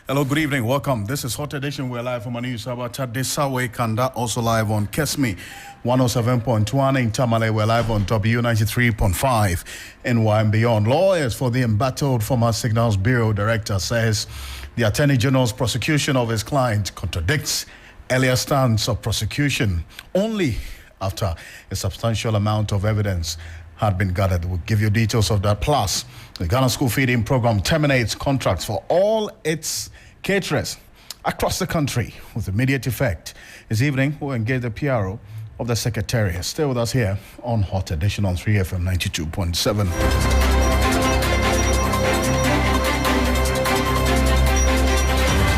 Hello, good evening. Welcome. This is Hot Edition. We're live from Anu Sabata Desawe Kanda, also live on Kesme 107.1 in Tamale. We're live on W93.5 in and beyond. Lawyers for the embattled former Signals Bureau director says the Attorney General's prosecution of his client contradicts earlier stance of prosecution only after a substantial amount of evidence had been gathered. We'll give you details of that. Plus, the Ghana School Feeding Program terminates contracts for all its caterers across the country with immediate effect. This evening, we'll engage the PRO of the Secretariat. Stay with us here on Hot Edition on 3FM 92.7.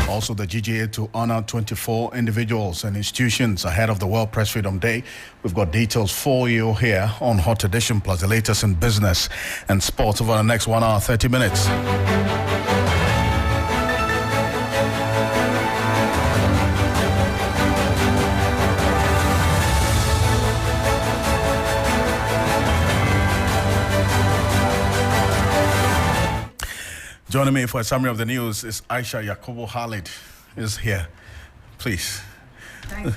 Also, the GGA to honor 24 individuals and institutions ahead of the World Press Freedom Day. We've got details for you here on Hot Edition, plus the latest in business and sports over the next 1 hour, 30 minutes. Joining me for a summary of the news is Aisha Yakubu Khalid is here. Please. Thank you.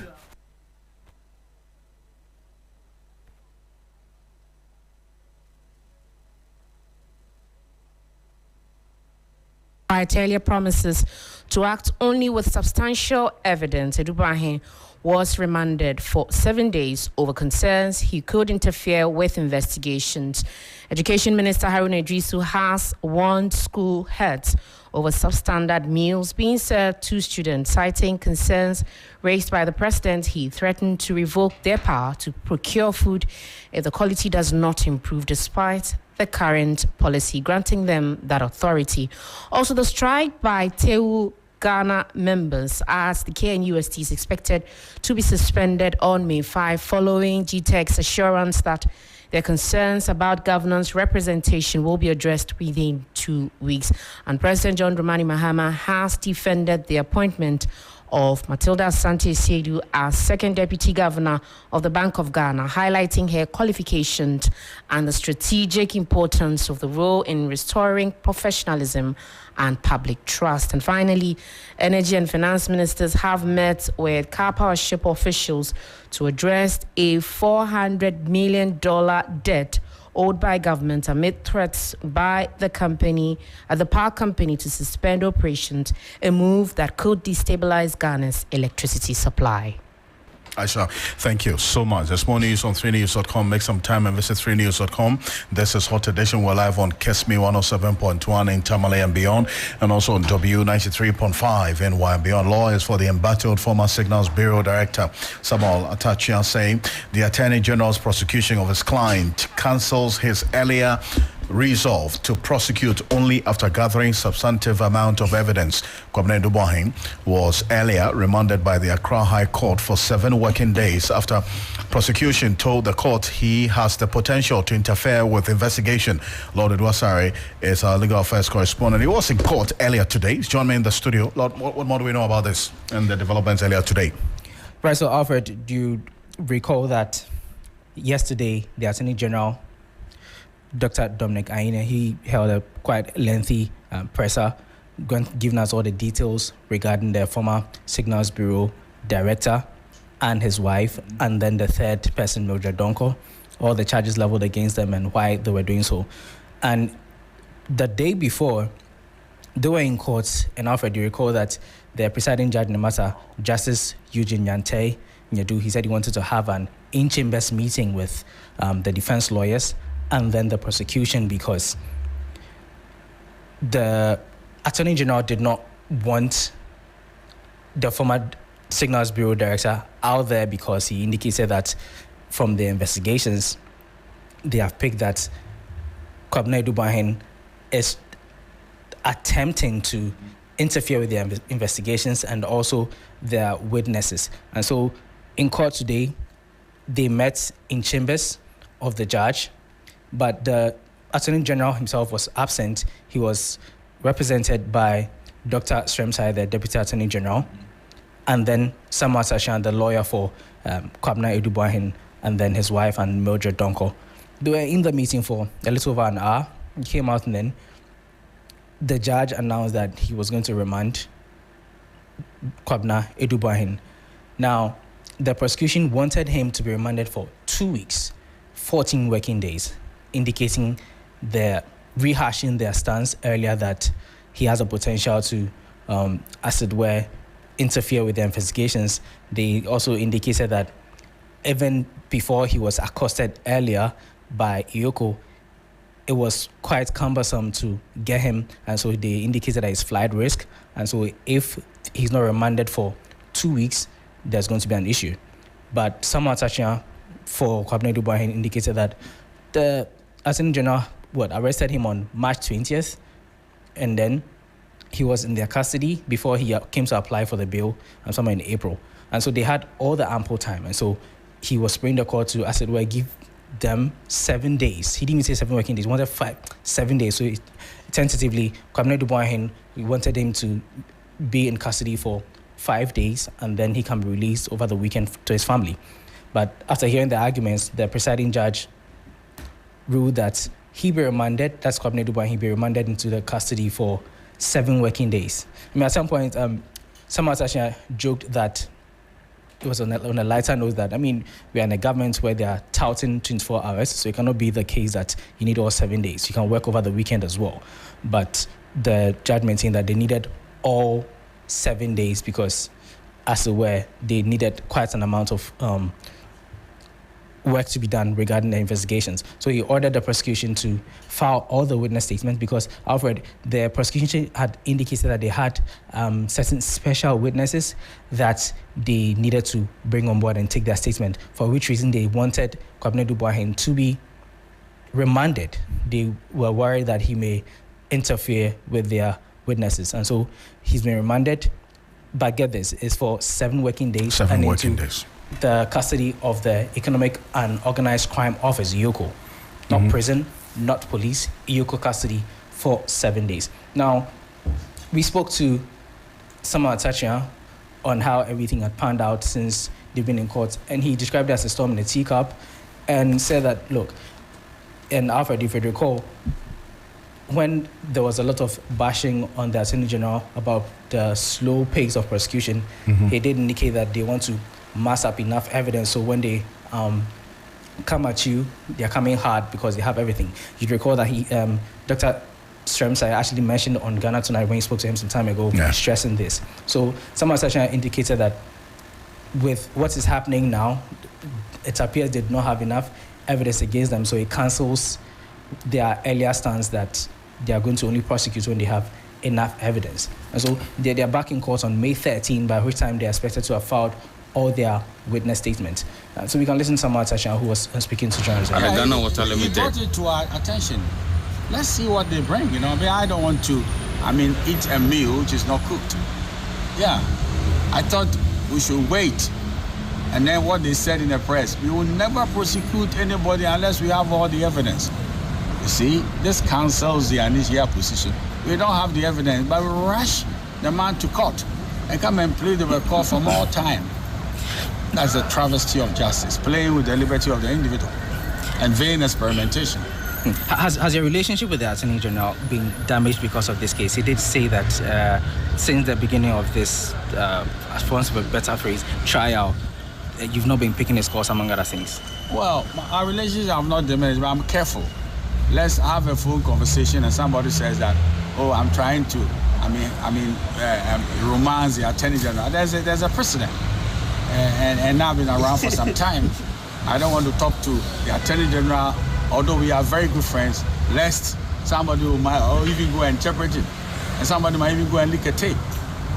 Earlier promises to act only with substantial evidence. Edubahin was remanded for 7 days over concerns he could interfere with investigations. Education Minister Haruna Idrisu has warned school heads over substandard meals being served to students, citing concerns raised by the president. He threatened to revoke their power to procure food if the quality does not improve, despite the current policy granting them that authority. Also, the strike by TEU Ghana members as the KNUST is expected to be suspended on May 5 following GTEC's assurance that their concerns about governance representation will be addressed within 2 weeks. And President John Dramani Mahama has defended the appointment of Matilda Asante-Siedu as second deputy governor of the Bank of Ghana, highlighting her qualifications and the strategic importance of the role in restoring professionalism and public trust. And finally, energy and finance ministers have met with car power ship officials to address a $400 million debt owed by government amid threats by the power company to suspend operations, a move that could destabilize Ghana's electricity supply. Aisha, thank you so much. There's more news on 3news.com. Make some time and visit 3news.com. This is Hot Edition. We're live on Kesme 107.1 in Tamale and beyond, and also on W93.5 in and beyond. Lawyers for the embattled former Signals Bureau director Samuel Atachian say the Attorney General's prosecution of his client cancels his earlier resolve to prosecute only after gathering substantive amount of evidence. Kwabena Duboahin was earlier remanded by the Accra High Court for 7 working days after prosecution told the court he has the potential to interfere with investigation. Lord Edwasare is our legal affairs correspondent. He was in court earlier today. He's joined me in the studio. Lord, what more do we know about this and the developments earlier today? Right, so Alfred, do you recall that yesterday the Attorney General, Dr. Dominic Aina, he held a quite lengthy presser, giving us all the details regarding the former Signals Bureau director and his wife, and then the third person, Mildred Donko, all the charges leveled against them and why they were doing so. And the day before, they were in court, and Alfred, you recall that the presiding judge in the matter, Justice Eugene Yante Nyadu, he said he wanted to have an in-chambers meeting with the defense lawyers and then the prosecution, because the Attorney General did not want the former Signals Bureau director out there, because he indicated that from the investigations, they have picked that Kwabena Duboahin is attempting to interfere with their investigations and also their witnesses. And so in court today, they met in chambers of the judge, but the Attorney General himself was absent. He was represented by Dr. Sremsai, the Deputy Attorney General, and then Samuel Sashan, the lawyer for Kwabena Duboahin, and then his wife and Mildred Donko. They were in the meeting for a little over an hour. He came out, and then the judge announced that he was going to remand Kwabena Edubuahin. Now, the prosecution wanted him to be remanded for 2 weeks, 14 working days, indicating rehashing their stance earlier that he has a potential to, as it were, interfere with the investigations. They also indicated that even before he was accosted earlier by Iyoko, it was quite cumbersome to get him, and so they indicated that it's flight risk, and so if he's not remanded for 2 weeks, there's going to be an issue. But Samuel Atachia for Kwabena Edubuahin indicated that the Attorney General arrested him on March 20th, and then he was in their custody before he came to apply for the bail somewhere in April. And so they had all the ample time, and so he was spraying the court to, as it were, give them 7 days. He didn't even say 7 working days. He wanted 7 days. So tentatively, Kwabena Edubuahin, we wanted him to be in custody for 5 days, and then he can be released over the weekend to his family. But after hearing the arguments, the presiding judge ruled that he be remanded, that's Kwabena Edubuahin, he be remanded into the custody for 7 working days. I mean, at some point, Samuel Atachia joked that it was on a lighter note that, I mean, we are in a government where they are touting 24 hours, so it cannot be the case that you need all 7 days. You can work over the weekend as well. But the judge maintained that they needed all 7 days because, as it were, they needed quite an amount of work to be done regarding the investigations. So he ordered the prosecution to file all the witness statements because, Alfred, the prosecution had indicated that they had certain special witnesses that they needed to bring on board and take their statement, for which reason they wanted Kwabena Edubuahin to be remanded. They were worried that he may interfere with their witnesses. And so he's been remanded, but get this, it's for 7 working days. 7 working days. The custody of the Economic and Organized Crime Office, EOCO. Not prison, not police, EOCO custody for 7 days. Now, we spoke to Samuel Atachia on how everything had panned out since they've been in court, and he described it as a storm in a teacup and said that, look, and Alfred, if you recall, when there was a lot of bashing on the Attorney General about the slow pace of prosecution, he did indicate that they want to mass up enough evidence so when they come at you, they're coming hard because they have everything. You'd recall that Dr. Stremsai actually mentioned on Ghana Tonight when he spoke to him some time ago, stressing this. So Samuel Atachia indicated that with what is happening now, it appears they do not have enough evidence against them, so it cancels their earlier stance that they are going to only prosecute when they have enough evidence. And so they're back in court on May 13, by which time they're expected to have filed all their witness statements. So we can listen to Samuel Atachia, who was speaking to journalists. I don't know what to He brought it to our attention. Let's see what they bring, you know. I mean, I don't want to, eat a meal which is not cooked. Yeah, I thought we should wait. And then what they said in the press, we will never prosecute anybody unless we have all the evidence. You see, this cancels the initial position. We don't have the evidence, but we rush the man to court and come and plead the court for more time. That's a travesty of justice, playing with the liberty of the individual and vain experimentation. Has your relationship with the Attorney General been damaged because of this case? He did say that since the beginning of this, for want of a better phrase, trial, you've not been picking his calls, among other things. Well, our relationship have not diminished, but I'm careful. Let's have a full conversation and somebody says that, I'm trying to, romance the Attorney General. There's a precedent. And I've been around for some time. I don't want to talk to the Attorney General, although we are very good friends, lest somebody might even go and interpret it. And somebody might even go and lick a tape.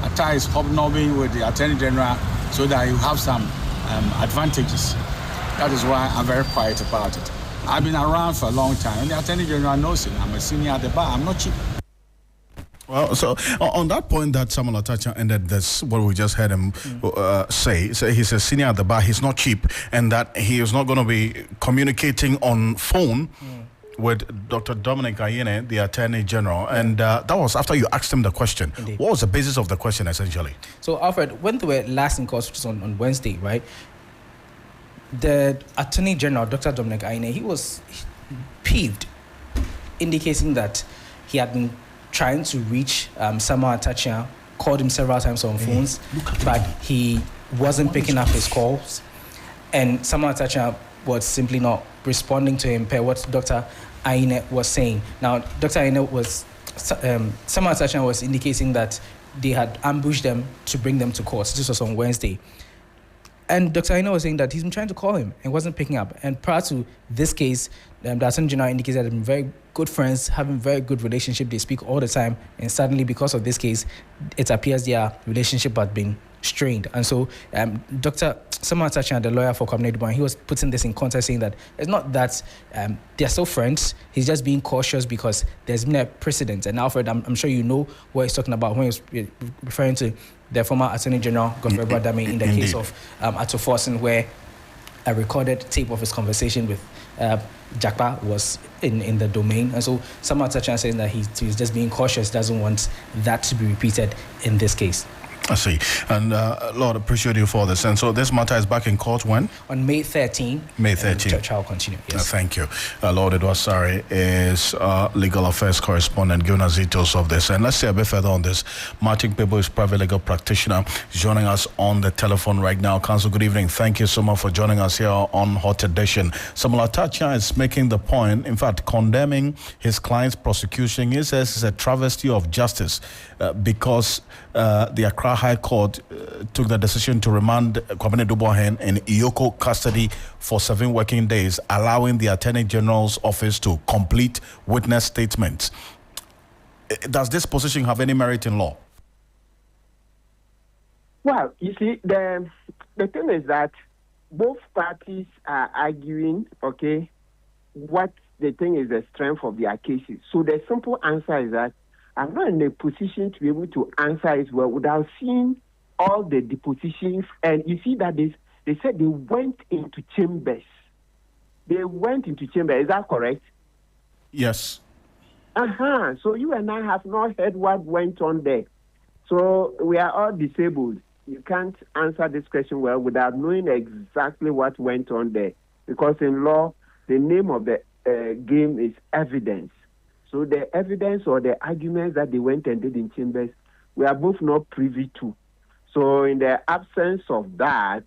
Atta is hobnobbing with the Attorney General so that you have some advantages. That is why I'm very quiet about it. I've been around for a long time, and the Attorney General knows it. I'm a senior at the bar. I'm not cheap. Well, so on that point that Samuel Atachia ended this, what we just heard him say he's a senior at the bar, he's not cheap, and that he is not going to be communicating on phone with Dr. Dominic Ayine, the Attorney General, and that was after you asked him the question. Indeed. What was the basis of the question, essentially? So, Alfred, when they were last in court, which was on Wednesday, right, the Attorney General, Dr. Dominic Ayine, he was peeved, indicating that he had been trying to reach Samuel Atachia called him several times on phones, but he wasn't picking up his calls. And Samuel Atacha was simply not responding to him per what Dr. Aine was saying. Now, Dr. Aine was, Samuel Atacha was indicating that they had ambushed them to bring them to court. This was on Wednesday. And Dr. Aine was saying that he's been trying to call him and wasn't picking up. And prior to this case, the Attorney General indicates that they've been very good friends, having very good relationship. They speak all the time. And suddenly, because of this case, it appears their relationship had been strained. And so Dr. Samuel Atacha, the lawyer for Kwabena Dubois, he was putting this in context, saying that it's not that they're still friends. He's just being cautious because there's been a precedent. And Alfred, I'm sure you know what he's talking about when he's referring to the former Attorney General, Godfrey Bradame, in the case of Ato Forson, where a recorded tape of his conversation with Jakpa was in the domain. And so Samuel Atacha saying that he's just being cautious, doesn't want that to be repeated in this case. I see. And Lord, appreciate you for this. And so this matter is back in court when? On May 13. May 13. Trial continue. Yes. Thank you. Lord Edwasari is legal affairs correspondent, giving us details of this. And let's see a bit further on this. Martin Pebo is private legal practitioner, joining us on the telephone right now. Counsel, good evening. Thank you so much for joining us here on Hot Edition. Samuel Atacha is making the point, in fact, condemning his client's prosecution. He says it's a travesty of justice because the Accra High Court took the decision to remand Kwabena Dubois in Iyoko custody for 7 working days, allowing the Attorney General's office to complete witness statements. Does this position have any merit in law? Well, you see, the thing is that both parties are arguing, okay, what they think is the strength of their cases. So the simple answer is that I'm not in a position to be able to answer it well without seeing all the depositions. And you see that they said they went into chambers. They went into chambers. Is that correct? Yes. So you and I have not heard what went on there. So we are all disabled. You can't answer this question well without knowing exactly what went on there. Because in law, the name of the game is evidence. So the evidence or the arguments that they went and did in chambers, we are both not privy to. So in the absence of that,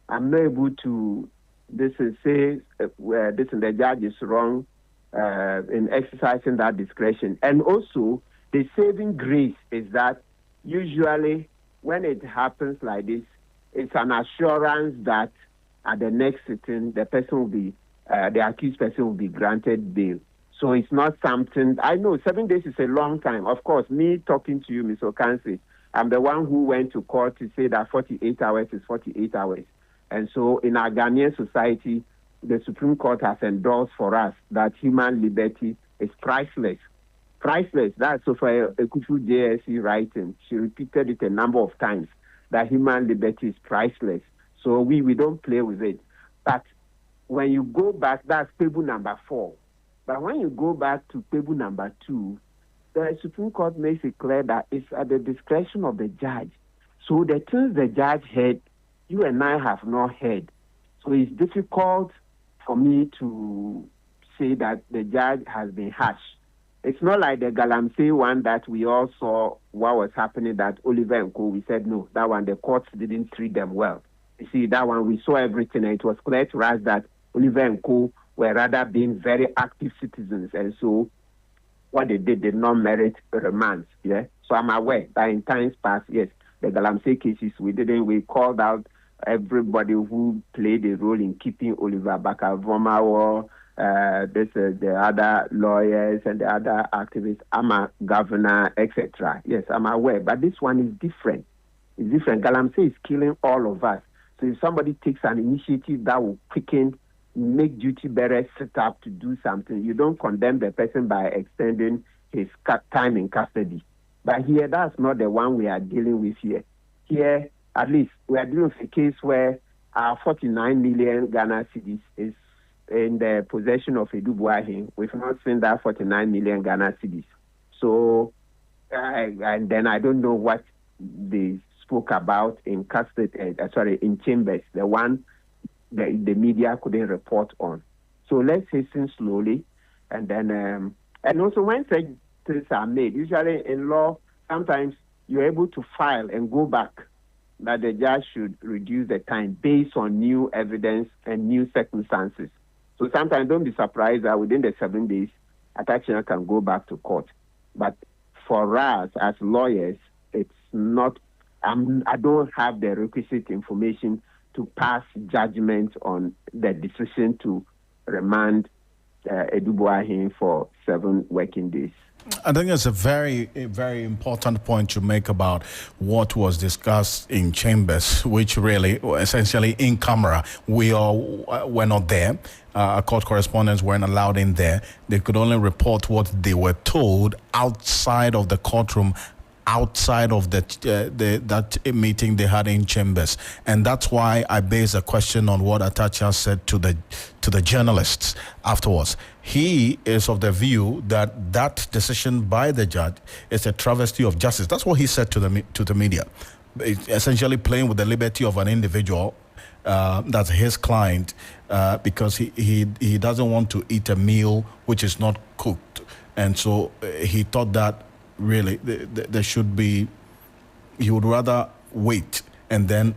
I'm not able to say the judge is wrong in exercising that discretion. And also, the saving grace is that usually when it happens like this, it's an assurance that at the next sitting, the person will be, the accused person will be granted bail. So it's not something, I know 7 days is a long time. Of course, me talking to you, Mr. Ocansey, I'm the one who went to court to say that 48 hours is 48 hours. And so in our Ghanaian society, the Supreme Court has endorsed for us that human liberty is priceless. Priceless. That's Sophia Ekufu JSC writing. She repeated it a number of times, that human liberty is priceless. So we don't play with it. But when you go back, that's table number 4. But when you go back to table number 2, the Supreme Court makes it clear that it's at the discretion of the judge. So the things the judge heard, you and I have not heard. So it's difficult for me to say that the judge has been harsh. It's not like the Galamsey one that we all saw what was happening, that Oliver and Co. We said, no, that one, the courts didn't treat them well. You see, that one, we saw everything, and it was clear to us that Oliver and Co. were rather being very active citizens, and so what they did not merit remand. Yeah, so I'm aware that in times past, yes, the Galamsey cases, we called out everybody who played a role in keeping Oliver Bakavomawo, the other lawyers and the other activists, AMA governor, etc. Yes, I'm aware, but this one is different. It's different. Galamsey is killing all of us. So if somebody takes an initiative that will quicken, make duty bearers sit up to do something, you don't condemn the person by extending his time in custody. But here, that's not the one we are dealing with here. Here, at least, we are dealing with a case where our 49 million Ghana cedis is in the possession of Edu Boahen. We've not seen that 49 million Ghana cedis. So, and then I don't know what they spoke about in custody, in chambers, the one the media couldn't report on. So let's hasten slowly. And then, and also when such things are made, usually in law, sometimes you're able to file and go back that the judge should reduce the time based on new evidence and new circumstances. So sometimes don't be surprised that within the 7 days, attachment can go back to court. But for us as lawyers, it's not, I don't have the requisite information to pass judgment on the decision to remand Edubuahin for 7 working days. I think it's a very important point to make about what was discussed in chambers, which really, essentially in camera, we all were not there. Court correspondents weren't allowed in there. They could only report what they were told outside of the courtroom, outside of that meeting they had in chambers. And that's why I base a question on what Atacha said to the journalists afterwards. He is of the view that decision by the judge is a travesty of justice. That's what he said to the media, essentially playing with the liberty of an individual, that's his client, because he doesn't want to eat a meal which is not cooked. And so he thought that really there should be, he would rather wait. And then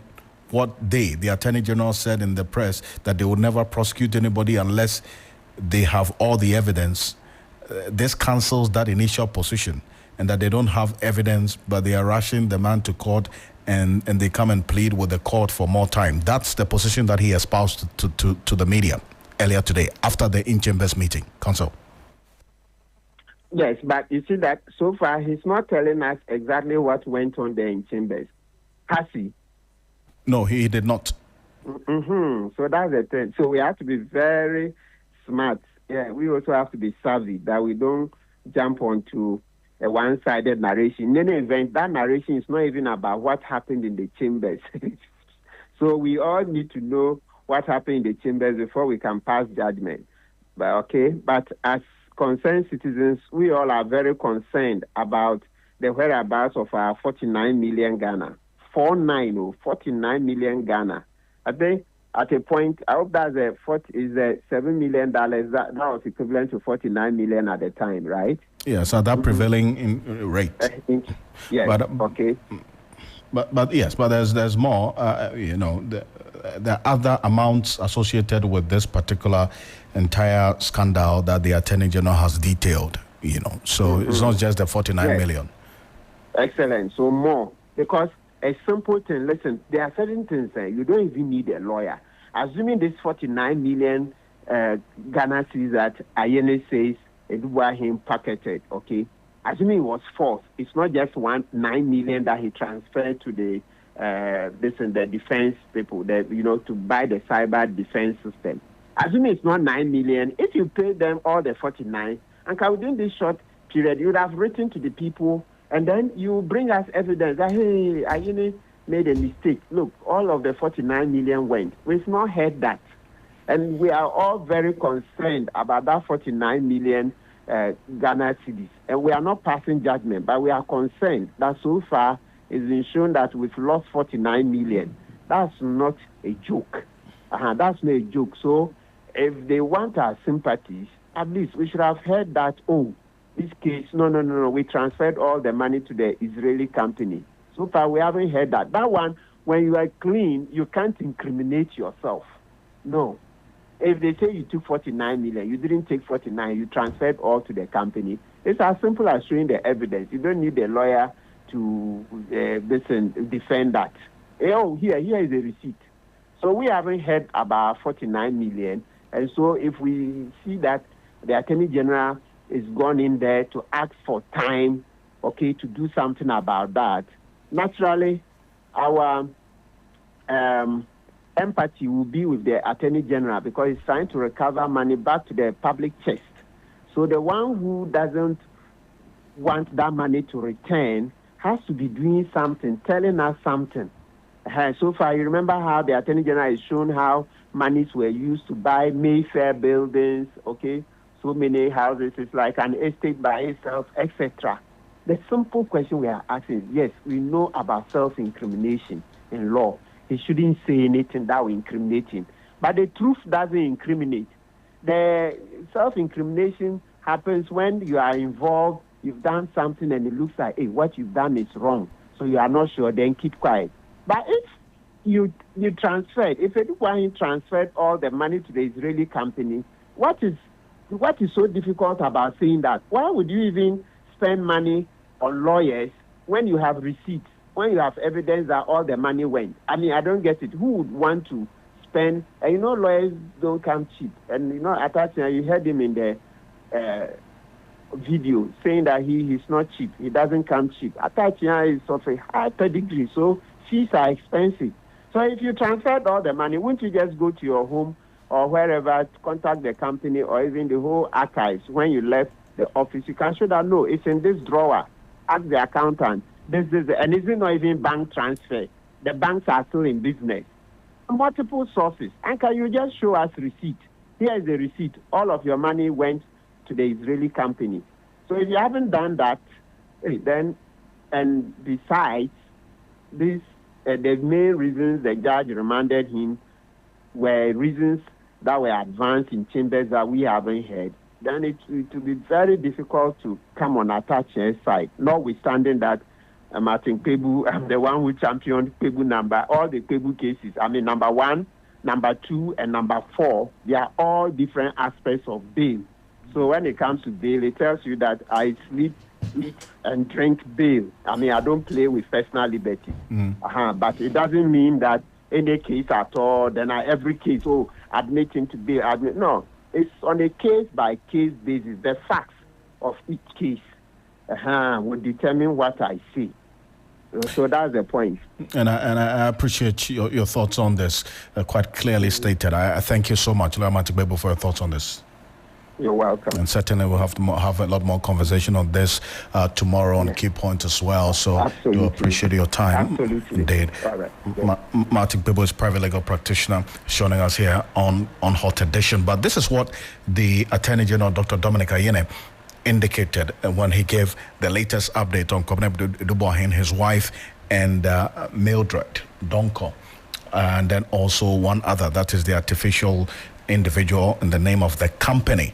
what the Attorney General said in the press, that they would never prosecute anybody unless they have all the evidence. This cancels that initial position, and that they don't have evidence, but they are rushing the man to court, and they come and plead with the court for more time. That's the position that he espoused to the media earlier today after the in-chambers meeting. Counsel. Yes, but you see that so far he's not telling us exactly what went on there in chambers. Has he? No, he did not. Mm-hmm. So that's the thing. So we have to be very smart. Yeah, we also have to be savvy that we don't jump onto a one-sided narration. In any event, that narration is not even about what happened in the chambers. So we all need to know what happened in the chambers before we can pass judgment. But as concerned citizens, we all are very concerned about the whereabouts of our 49 million Ghana. 49 million Ghana. I think at a point, I hope that's $7 million. That was equivalent to 49 million at the time, right? Yes, at that prevailing in rate. Yes. But, okay. But yes, but there's more. There are other amounts associated with this particular entire scandal that the Attorney General has detailed. So it's not just the 49 million. Excellent. So more, because a simple thing. Listen, there are certain things you don't even need a lawyer. Assuming this 49 million Ghana cedis that Ayene says Edubuahin pocketed, okay? Assuming it was false, it's not just 9 million that he transferred to the defense people, to buy the cyber defense system. Assuming it's not 9 million, if you pay them all the 49, and within this short period, you would have written to the people, and then you bring us evidence that, hey, Ayene made a mistake. Look, all of the 49 million went. We've not heard that. And we are all very concerned about that 49 million Ghana cedis. And we are not passing judgment, but we are concerned that so far it's been shown that we've lost 49 million. That's not a joke. That's not a joke. So if they want our sympathies, at least we should have heard that, this case, no, we transferred all the money to the Israeli company. So far, we haven't heard that. That one, when you are clean, you can't incriminate yourself. No. If they say you took 49 million, you didn't take 49, you transferred all to the company. It's as simple as showing the evidence. You don't need a lawyer to defend that. Here is a receipt. So we haven't heard about 49 million. And so if we see that the Attorney General is gone in there to ask for time, to do something about that, naturally, our empathy will be with the Attorney General because he's trying to recover money back to the public chest. So the one who doesn't want that money to return has to be doing something, telling us something. So far, you remember how the Attorney General has shown how monies were used to buy Mayfair buildings, so many houses, it's like an estate by itself, etc. The simple question we are asking is, yes, we know about self-incrimination in law. He shouldn't say anything that will incriminate him. But the truth doesn't incriminate. The self-incrimination happens when you are involved, you've done something, and it looks like, hey, what you've done is wrong. so you are not sure, then keep quiet. But if you transferred, if anyone transferred all the money to the Israeli company, what is so difficult about saying that? Why would you even spend money on lawyers when you have receipts, when you have evidence that all the money went? I mean, I don't get it. Who would want to spend? And lawyers don't come cheap. And Atachia, you heard him in the video saying that he's not cheap. He doesn't come cheap. Atachia is of a high pedigree, so fees are expensive. So if you transferred all the money, wouldn't you just go to your home or wherever to contact the company or even the whole archives when you left the office? You can show that, no, it's in this drawer. Ask the accountant. And it's not even bank transfer. The banks are still in business. Multiple sources. And can you just show us receipt? Here is the receipt. All of your money went to the Israeli company. So if you haven't done that, then, and besides, the main reasons the judge remanded him were reasons that were advanced in chambers that we haven't heard, then it will be very difficult to come on Atachie's side, notwithstanding that Martin Pebu, I'm the one who championed Pebu number, all the Pebu cases. I mean, number 1, number 2, and number 4, they are all different aspects of bail. So when it comes to bail, it tells you that I sleep, eat, and drink bail. I mean, I don't play with personal liberty. But it doesn't mean that any case at all, then every case, admit him to bail. No, it's on a case-by-case basis. The facts of each case will determine what I see. So that's the point. And I appreciate your thoughts on this, quite clearly stated. I thank you so much, Lawyer Martin Bebo, for your thoughts on this. You're welcome. And certainly we'll have to have a lot more conversation on this tomorrow on key points as well. So Absolutely. do appreciate your time. Absolutely. Indeed. All right. Martin Bebo is private legal practitioner joining us here on Hot Edition. But this is what the Attorney General, Dr. Dominic Ayine, indicated when he gave the latest update on Kobne Duboahin, his wife, and Mildred Donko. And then also one other, that is the artificial individual in the name of the company,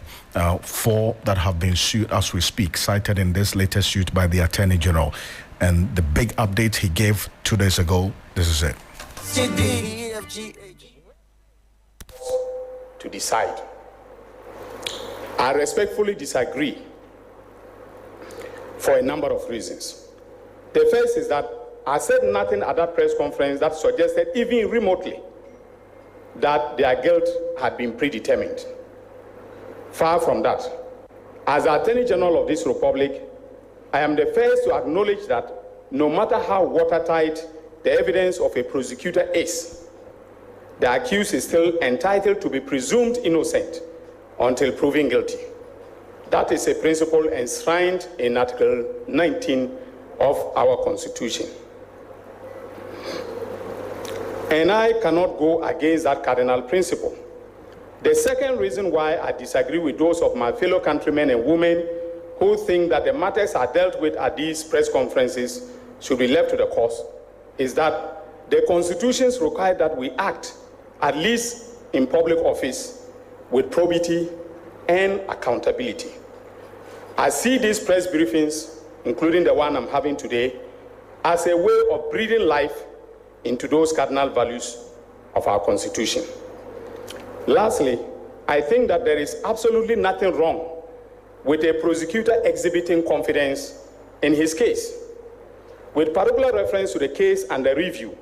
4 that have been sued as we speak, cited in this latest suit by the Attorney General. And the big update he gave 2 days ago, this is it. To decide. I respectfully disagree for a number of reasons. The first is that I said nothing at that press conference that suggested even remotely that their guilt had been predetermined. Far from that. As the Attorney General of this Republic, I am the first to acknowledge that no matter how watertight the evidence of a prosecutor is, the accused is still entitled to be presumed innocent until proven guilty. That is a principle enshrined in Article 19 of our Constitution. And I cannot go against that cardinal principle. The second reason why I disagree with those of my fellow countrymen and women who think that the matters are dealt with at these press conferences should be left to the courts is that the constitutions require that we act, at least in public office, with probity and accountability. I see these press briefings, including the one I'm having today, as a way of breathing life into those cardinal values of our Constitution. Lastly, I think that there is absolutely nothing wrong with a prosecutor exhibiting confidence in his case. With particular reference to the case under review,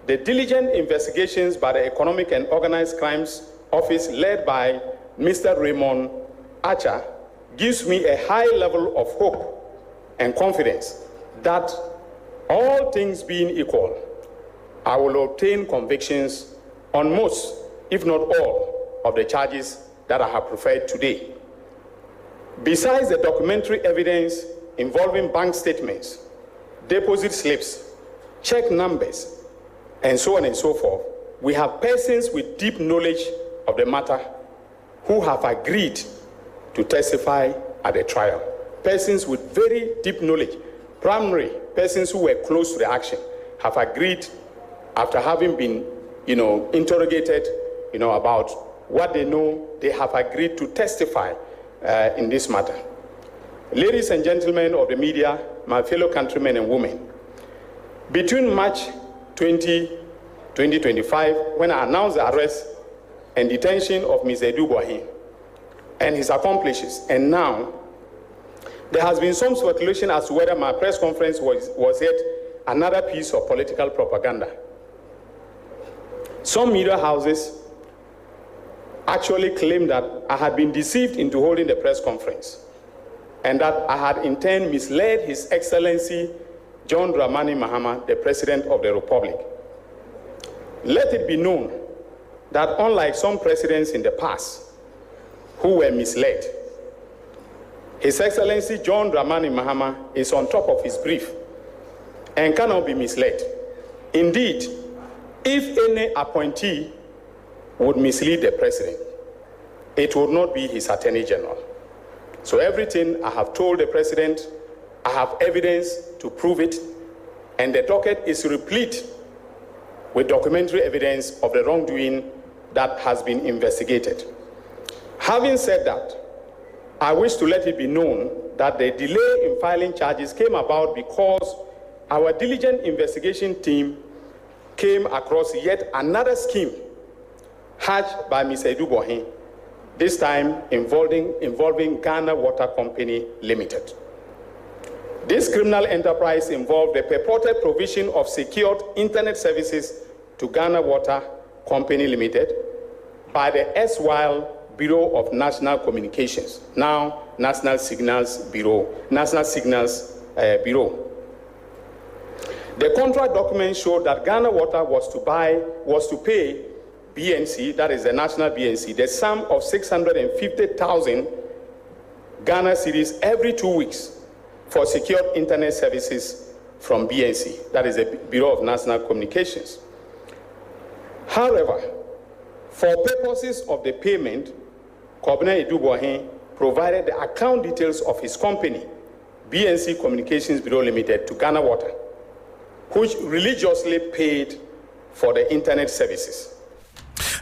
the diligent investigations by the Economic and Organized Crimes Office led by Mr. Raymond Archer gives me a high level of hope and confidence that, all things being equal, I will obtain convictions on most, if not all, of the charges that I have preferred today. Besides the documentary evidence involving bank statements, deposit slips, check numbers, and so on and so forth, we have persons with deep knowledge of the matter who have agreed to testify at the trial. Persons with very deep knowledge, primary persons who were close to the action, have agreed after having been, interrogated, about what they know, they have agreed to testify in this matter. Ladies and gentlemen of the media, my fellow countrymen and women, Between March 2025, when I announced the arrest and detention of Mr. Eduboahin and his accomplices, and now, there has been some speculation as to whether my press conference was yet another piece of political propaganda. Some media houses actually claimed that I had been deceived into holding the press conference and that I had in turn misled His Excellency John Dramani Mahama, the President of the Republic. Let it be known that unlike some presidents in the past who were misled, His Excellency John Dramani Mahama is on top of his brief and cannot be misled. Indeed, if any appointee would mislead the President, it would not be his Attorney General. So everything I have told the President, I have evidence to prove it, and the docket is replete with documentary evidence of the wrongdoing that has been investigated. Having said that, I wish to let it be known that the delay in filing charges came about because our diligent investigation team came across yet another scheme hatched by Mr. Eduboahin, this time involving Ghana Water Company Limited. This criminal enterprise involved the purported provision of secured internet services to Ghana Water Company Limited by the erstwhile Bureau of National Communications, now National Signals Bureau. The contract documents showed that Ghana Water was to pay BNC, that is the national BNC, the sum of 650,000 Ghana cedis every 2 weeks for secured internet services from BNC, that is the Bureau of National Communications. However, for purposes of the payment, Kobina Eduboahin provided the account details of his company, BNC Communications Bureau Limited, to Ghana Water, which religiously paid for the internet services.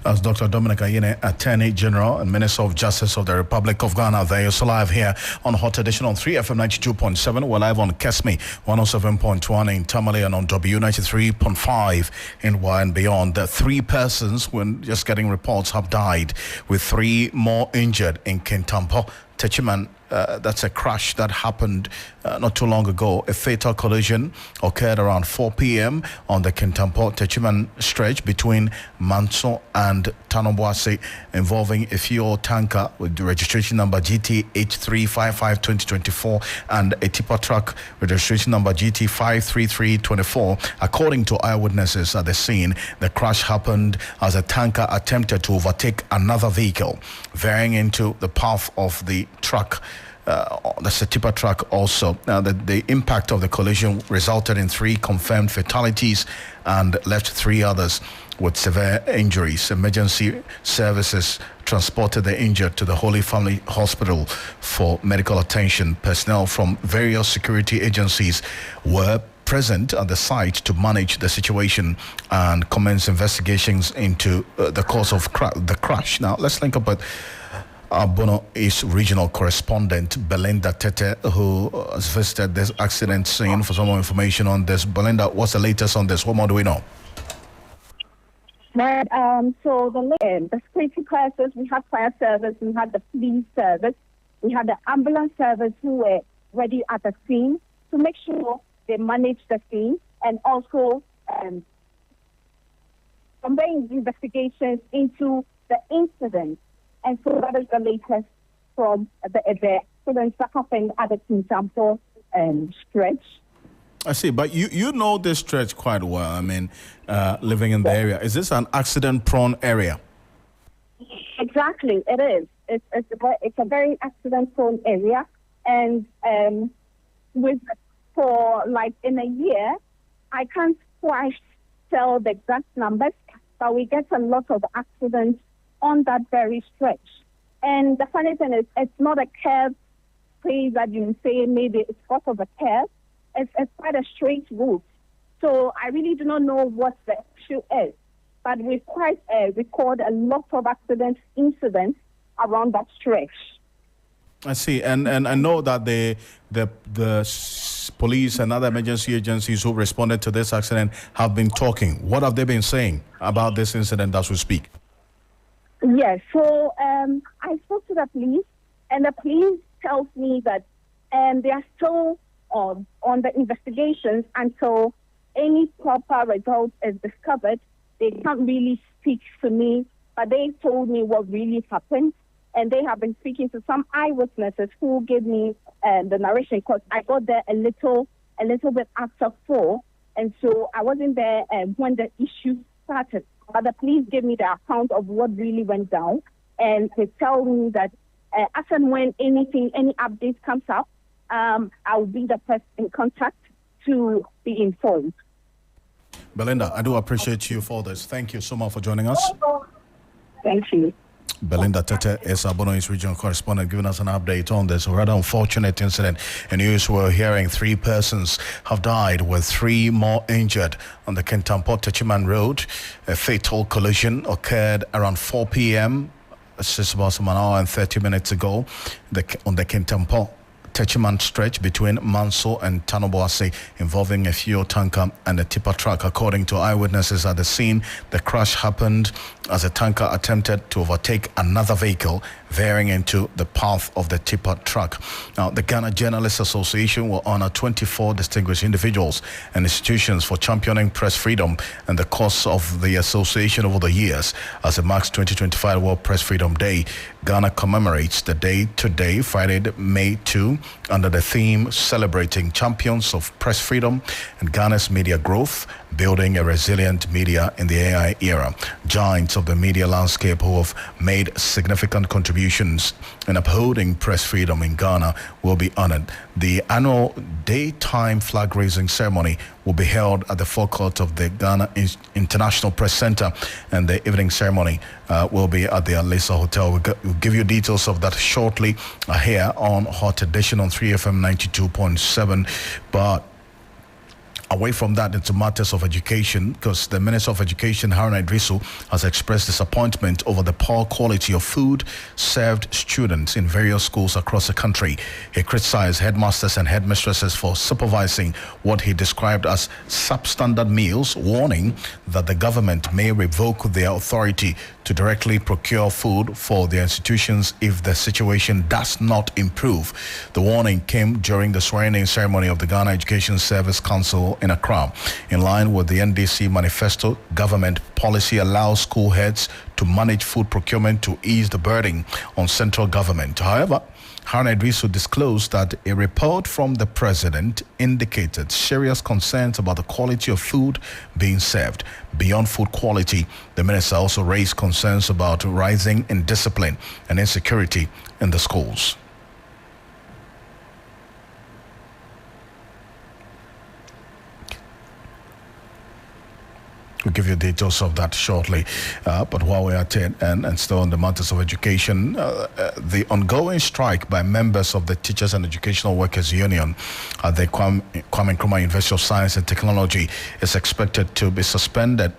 As Dr. Dominic Ayine, Attorney General and Minister of Justice of the Republic of Ghana. There is live here on Hot Edition on 3FM 92.7. We're live on Kesme 107.1 in Tamale and on W93.5 in Y and beyond. The 3 persons, when just getting reports, have died, with 3 more injured in Kintampo, Techiman. That's a crash that happened not too long ago. A fatal collision occurred around 4 p.m. on the Kintampo-Techiman stretch between Manso and Tanobwase, involving a fuel tanker with the registration number GT8355-2024 and a tipper truck registration number GT53324. According to eyewitnesses at the scene, the crash happened as a tanker attempted to overtake another vehicle, veering into the path of the truck. That's a tipper truck also. Now, the impact of the collision resulted in 3 confirmed fatalities and left 3 others with severe injuries. Emergency services transported the injured to the Holy Family Hospital for medical attention. Personnel from various security agencies were present at the site to manage the situation and commence investigations into the cause of the crash. Now, let's link up with Bono is regional correspondent Belinda Tete, who has visited this accident scene for some more information on this. Belinda, what's the latest on this? What more do we know? Right. So the security classes, we had fire service, we had the police service, we had the ambulance service who were ready at the scene to make sure they managed the scene and also conveying investigations into the incident. And so that is the latest from the accidents that happened at the Kintampo stretch. I see, but you know this stretch quite well. I mean, living in the area. Is this an accident-prone area? Exactly, it is. It's a very accident-prone area. And for like in a year, I can't quite tell the exact numbers, but we get a lot of accidents on that very stretch. And the funny thing is, it's not a curved place that you say maybe it's part of a curve. It's quite a straight route. So I really do not know what the issue is. But we quite record a lot of incidents around that stretch. I see, and I know that the police and other emergency agencies who responded to this accident have been talking. What have they been saying about this incident as we speak? Yes, so I spoke to the police, and the police tells me that they are still on the investigations until any proper result is discovered. They can't really speak to me, but they told me what really happened, and they have been speaking to some eyewitnesses who gave me the narration, because I got there a little bit after 4, and so I wasn't there when the issue started. But the police gave me the account of what really went down, and they tell me that as and when any update comes up, I will be the person in contact to be informed. Belinda, I do appreciate you for this. Thank you so much for joining us. Thank you. Belinda Tete is Abono's regional correspondent, giving us an update on this rather unfortunate incident. In news we're hearing 3 persons have died with 3 more injured on the Kintampo-Techiman Road. A fatal collision occurred around 4 p.m. It's just about an hour and 30 minutes ago on the Kintampo-Techiman stretch between Manso and Tanoboase, involving a fuel tanker and a tipper truck. According to eyewitnesses at the scene, the crash happened as a tanker attempted to overtake another vehicle veering into the path of the tipper truck. Now, the Ghana Journalists Association will honor 24 distinguished individuals and institutions for championing press freedom and the cause of the association over the years. As it marks 2025 World Press Freedom Day, Ghana commemorates the day today, Friday, May 2, under the theme Celebrating Champions of Press Freedom and Ghana's Media Growth, Building a Resilient Media in the AI Era. Giants of the media landscape who have made significant contributions in upholding press freedom in Ghana will be honored. The annual daytime flag-raising ceremony will be held at the forecourt of the Ghana International Press Center, and the evening ceremony will be at the Alisa Hotel. We'll give you details of that shortly here on Hot Edition on 3FM 92.7. But away from that, into matters of education, because the Minister of Education, Haruna Idrisu, has expressed disappointment over the poor quality of food served students in various schools across the country. He criticized headmasters and headmistresses for supervising what he described as substandard meals, warning that the government may revoke their authority to directly procure food for their institutions if the situation does not improve. The warning came during the swearing-in ceremony of the Ghana Education Service Council in Accra. In line with the NDC manifesto, government policy allows school heads to manage food procurement to ease the burden on central government. However, Haruna Idrisu disclosed that a report from the president indicated serious concerns about the quality of food being served. Beyond food quality, the minister also raised concerns about rising indiscipline and insecurity in the schools. We'll give you details of that shortly. But while we're at it and still on the matters of education, the ongoing strike by members of the Teachers and Educational Workers Union at the Kwame Nkrumah University of Science and Technology is expected to be suspended,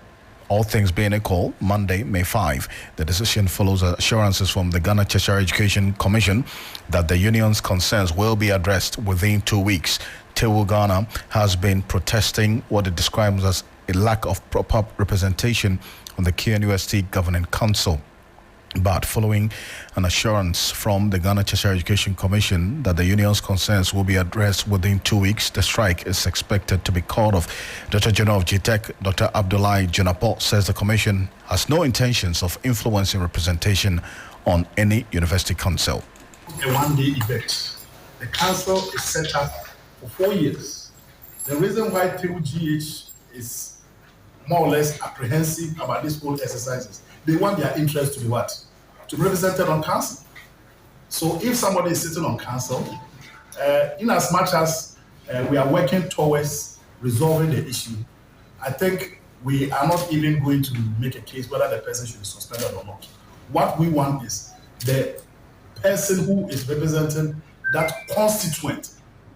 all things being equal, Monday, May 5. The decision follows assurances from the Ghana Tertiary Education Commission that the union's concerns will be addressed within 2 weeks. Tewu Ghana has been protesting what it describes as a lack of proper representation on the KNUST Governing Council. But following an assurance from the Ghana Tertiary Education Commission that the union's concerns will be addressed within 2 weeks, the strike is expected to be called off. Director General of GTEC, Dr. Abdullahi Junapo, says the commission has no intentions of influencing representation on any university council. A one-day event. The council is set up for 4 years. The reason why TUGH is more or less apprehensive about these whole exercises, they want their interest to be what? To be represented on council. So if somebody is sitting on council, in as much as we are working towards resolving the issue, I think we are not even going to make a case whether the person should be suspended or not. What we want is the person who is representing that constituent,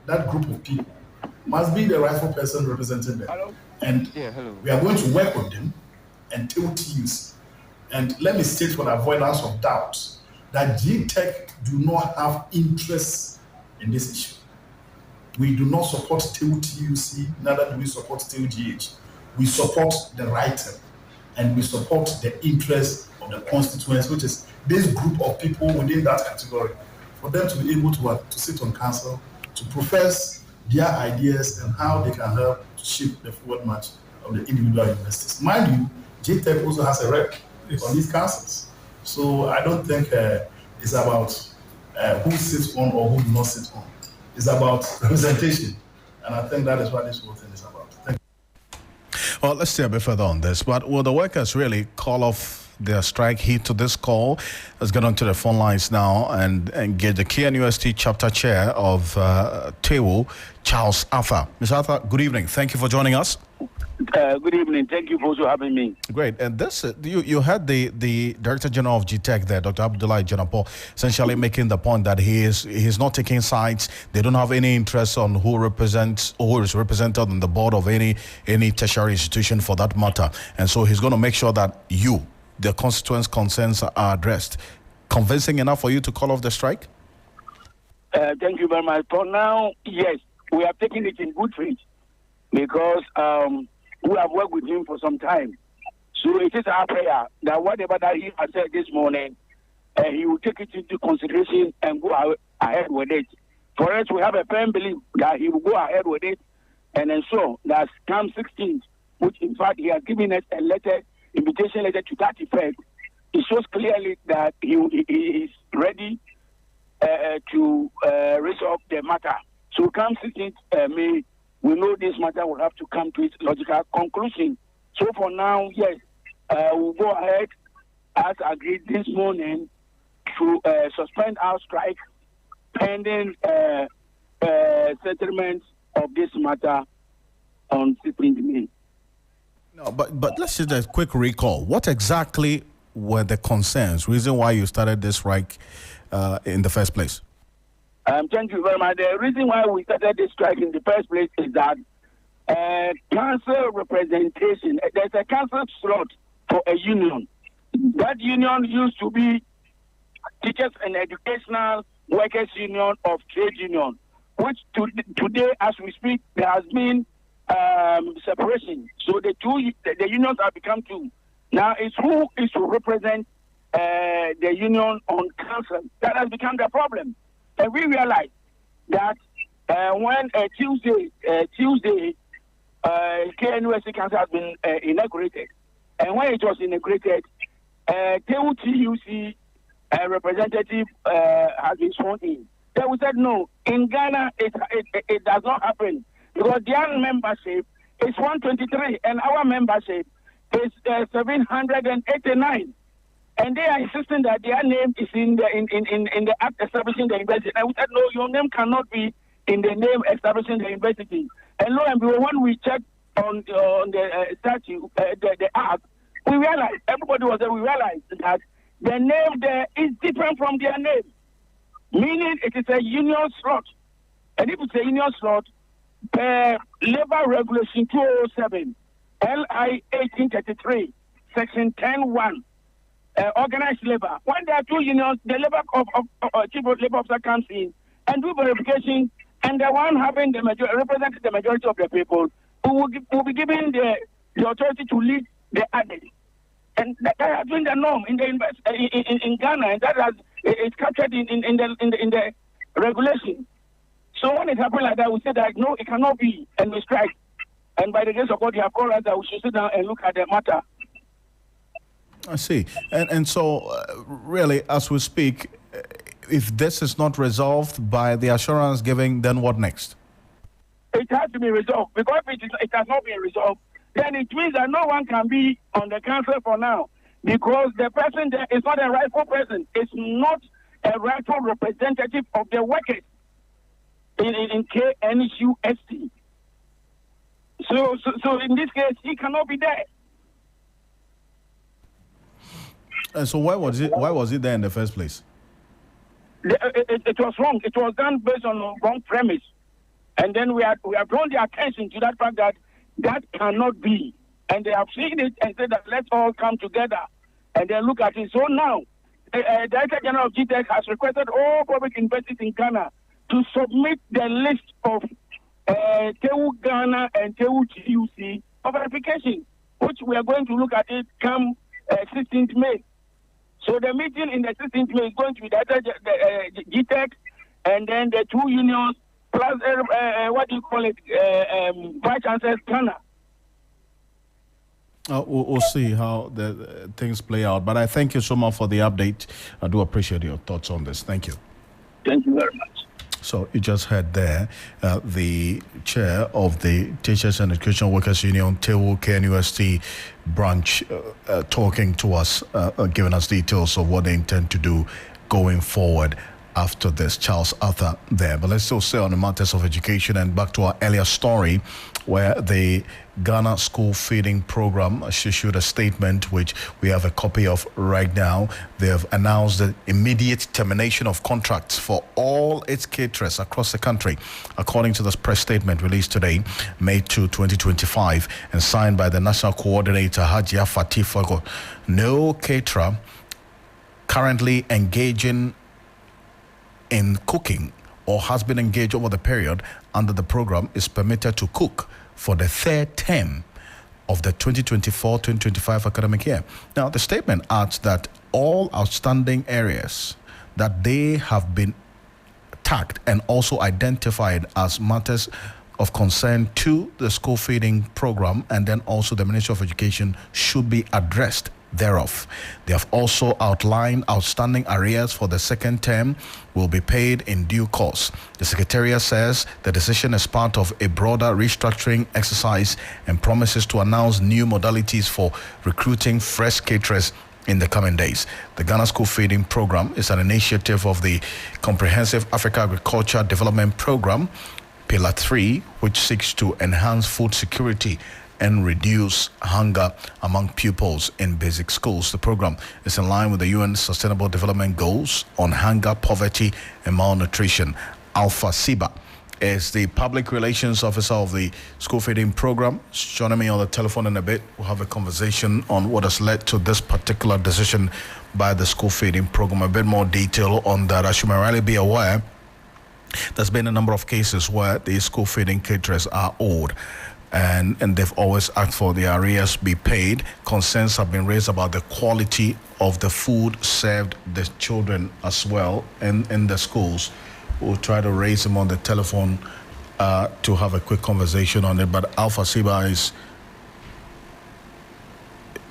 that group of people, must be the rightful person representing them. Hello? And we are going to work with them until teams. And let me state for the avoidance of doubt that GTEC do not have interest in this issue. We do not support TUC, neither do we support TUGH. We support the writing and we support the interest of the constituents, which is this group of people within that category, for them to be able to sit on council, to profess their ideas and how they can help to shape the forward march of the individual universities. Mind you, JTEC also has a rep on these councils. So I don't think it's about who sits on or who do not sit on. It's about representation. And I think that is what this whole thing is about. Thank you. Well, let's stay a bit further on this. But will the workers really call off their strike heat to this call? Let's get onto the phone lines now and get the KNUST chapter chair of TEWU, Charles Arthur. Mr. Arthur, good evening. Thank you for joining us. Good evening. Thank you for also having me. Great. And this, you had the Director General of GTEC there, Dr. Abdullahi Janapo, essentially making the point that he's not taking sides. They don't have any interest on who is represented on the board of any tertiary institution for that matter. And so he's going to make sure that the constituents' concerns are addressed. Convincing enough for you to call off the strike? Thank you very much. For now, yes, we have taken it in good faith because we have worked with him for some time. So it is our prayer that whatever that he has said this morning, he will take it into consideration and go ahead with it. For us, we have a firm belief that he will go ahead with it and ensure that come 16th, which in fact he has given us a invitation letter to that effect, it shows clearly that he is ready to resolve the matter. So come 16th May, we know this matter will have to come to its logical conclusion. So for now, yes, we'll go ahead as agreed this morning to suspend our strike pending settlement of this matter on 16th May. No, but let's just a quick recall. What exactly were the concerns, reason why you started this strike in the first place? Thank you very much. The reason why we started this strike in the first place is that council representation, there's a council slot for a union. That union used to be Teachers and Educational Workers Union of Trade Union, which today, as we speak, there has been separation. So the unions have become two. Now it's who is to represent the union on council. That has become the problem. And we realize that when Tuesday, KNUST Council has been inaugurated, and when it was inaugurated, TUC representative has been sworn in. Then we said no. In Ghana, it does not happen because their membership is 123, and our membership is 789. And they are insisting that their name is in the act establishing the university. And we said, no, your name cannot be in the name establishing the university. And lo and behold, when we checked on the statute, the act, we realized, everybody was there, we realized that the name there is different from their name. Meaning it is a union slot. And if it's a union slot, per Labor Regulation 207, LI 1833, Section 10.1, organized labor. When there are two unions, the chief of labor officer comes in and do verification, and the one having representing the majority of the people who will be given the authority to lead the others. And that has been the norm in Ghana, and that is captured in the regulation. So when it happens like that, we say that no, it cannot be, and we strike. And by the grace of God, they have called us that we should sit down and look at the matter. I see. And so, really, as we speak, if this is not resolved by the assurance giving, then what next? It has to be resolved. Because if it has not been resolved, then it means that no one can be on the council for now. Because the person there is not a rightful person. It's not a rightful representative of the workers in KNUST. So in this case, he cannot be there. And so why was it there in the first place? It was wrong. It was done based on a wrong premise. And then we have drawn their attention to that fact that cannot be. And they have seen it and said that let's all come together and then look at it. So now, the Director General of GTEC has requested all public universities in Ghana to submit the list of TEU Ghana and TEU GUC of verification, which we are going to look at it come 16th May. So the meeting in the 16th May is going to be the GTEC and then the two unions plus Vice Chancellor's Ghana. We'll see how the things play out. But I thank you so much for the update. I do appreciate your thoughts on this. Thank you. Thank you very much. So you just heard there the chair of the Teachers and Education Workers Union, TEU KNUST branch, talking to us, giving us details of what they intend to do going forward after this. Charles Arthur there. But let's still stay on the matters of education and back to our earlier story where the Ghana School Feeding Program issued a statement which we have a copy of right now. They have announced the immediate termination of contracts for all its caterers across the country, according to this press statement released today, May 2, 2025, and signed by the National Coordinator Hajia Fatifago. No caterer currently engaging in cooking or has been engaged over the period under the program is permitted to cook for the third term of the 2024-2025 academic year. Now, the statement adds that all outstanding areas that they have been tagged and also identified as matters of concern to the school feeding program and then also the Ministry of Education should be addressed thereof. They have also outlined outstanding arrears for the second term will be paid in due course. The Secretariat says the decision is part of a broader restructuring exercise and promises to announce new modalities for recruiting fresh caterers in the coming days. The Ghana School Feeding Program is an initiative of the Comprehensive Africa Agriculture Development Program, Pillar 3, which seeks to enhance food security and reduce hunger among pupils in basic schools. The program is in line with the UN Sustainable Development Goals on hunger, poverty, and malnutrition. Alpha Siba is the public relations officer of the school feeding program. Joining me on the telephone in a bit. We'll have a conversation on what has led to this particular decision by the school feeding program. A bit more detail on that. As you may rightly be aware, there's been a number of cases where the school feeding caterers are owed. And they've always asked for the arrears be paid. Concerns have been raised about the quality of the food served the children as well in the schools. We'll try to raise them on the telephone to have a quick conversation on it. But Alpha Siba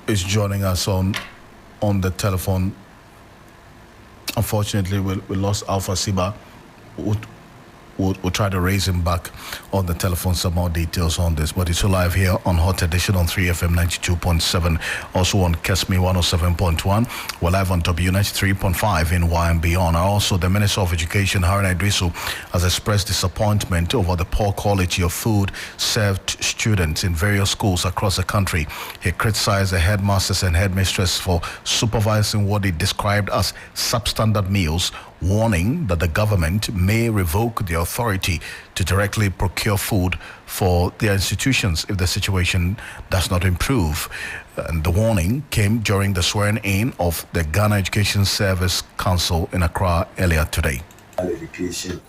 is joining us on the telephone. Unfortunately, we lost Alpha Siba. We'll try to raise him back on the telephone, some more details on this. But it's live here on Hot Edition on 3FM 92.7, also on Kesme 107.1. We're live on W93.5 in Y and beyond. Also, the Minister of Education, Haruna Idrisu, has expressed disappointment over the poor quality of food served students in various schools across the country. He criticized the headmasters and headmistresses for supervising what he described as substandard meals, warning that the government may revoke the authority to directly procure food for their institutions if the situation does not improve. And the warning came during the swearing-in of the Ghana Education Service Council in Accra earlier today. Education,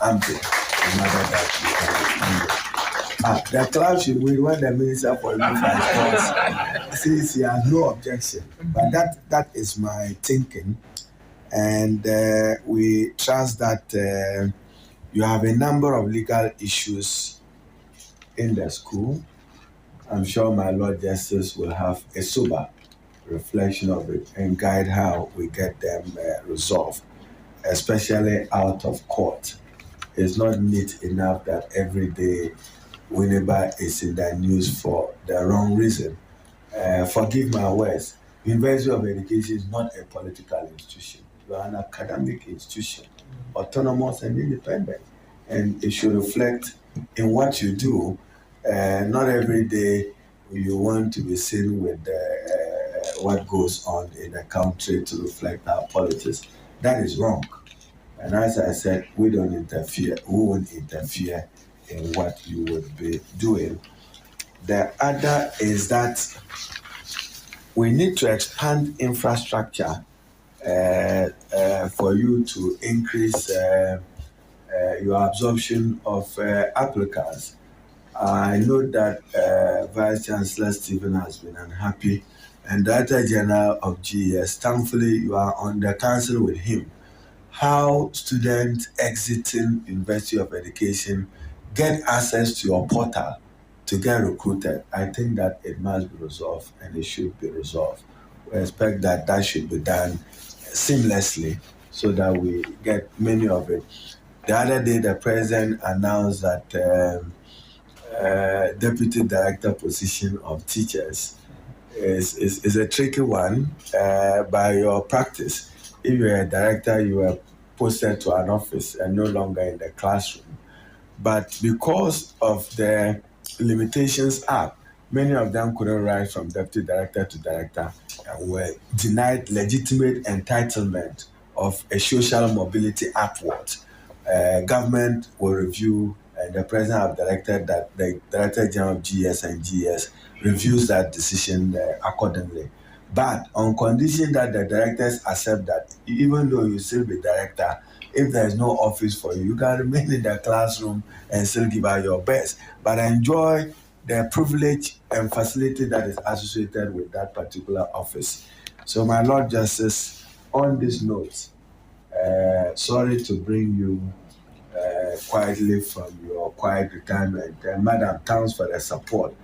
the class should win when the Minister for Youth and Sports says he has no objection. But that is my thinking. And we trust that you have a number of legal issues in the school. I'm sure my Lord Justice will have a sober reflection of it and guide how we get them resolved, especially out of court. It's not neat enough that every day Winneba is in the news for the wrong reason. Forgive my words. University of Education is not a political institution. You are an academic institution, autonomous and independent, and it should reflect in what you do. Not every day you want to be seen with what goes on in the country to reflect our politics. That is wrong. And as I said, we don't interfere. We won't interfere in what you would be doing. The other is that we need to expand infrastructure for you to increase your absorption of applicants. I know that Vice Chancellor Stephen has been unhappy, and Director General of GES, thankfully you are on the council with him. How students exiting University of Education get access to your portal to get recruited, I think that it must be resolved and it should be resolved. We expect that that should be done seamlessly so that we get many of it. The other day, the president announced that deputy director position of teachers is a tricky one by your practice. If you're a director, you are posted to an office and no longer in the classroom. But because of the limitations act, many of them couldn't rise from deputy director to director and were denied legitimate entitlement of a social mobility upward. Government will review, and the president have directed that the Director General of GS and GS reviews that decision accordingly. But on condition that the directors accept that even though you still be director, if there is no office for you, you can remain in the classroom and still give out your best, but enjoy the privilege and facility that is associated with that particular office. So, my Lord Justice, on this note, sorry to bring you quietly from your quiet retirement. Madam, thanks for the support.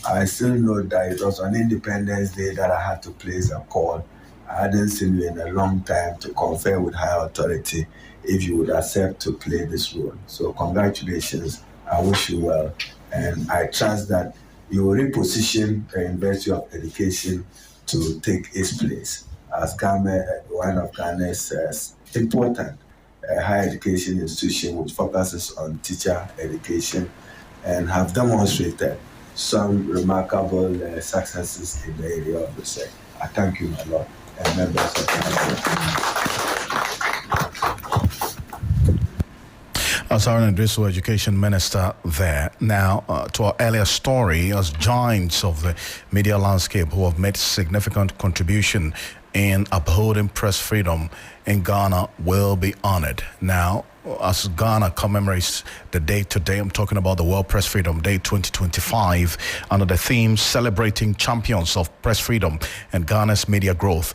I still know that it was on Independence Day that I had to place a call. I hadn't seen you in a long time to confer with high authority if you would accept to play this role. So congratulations. I wish you well. And I trust that you will reposition the University of Education to take its place as Ghana, one of Ghana's important higher education institution which focuses on teacher education and have demonstrated some remarkable successes in the area of research. I thank you, my Lord, and members of the council. Asaran Idrisu, Education Minister there. Now, to our earlier story, as giants of the media landscape who have made significant contribution in upholding press freedom in Ghana will be honored. Now, as Ghana commemorates the day today, I'm talking about the World Press Freedom Day 2025 under the theme Celebrating Champions of Press Freedom and Ghana's Media Growth,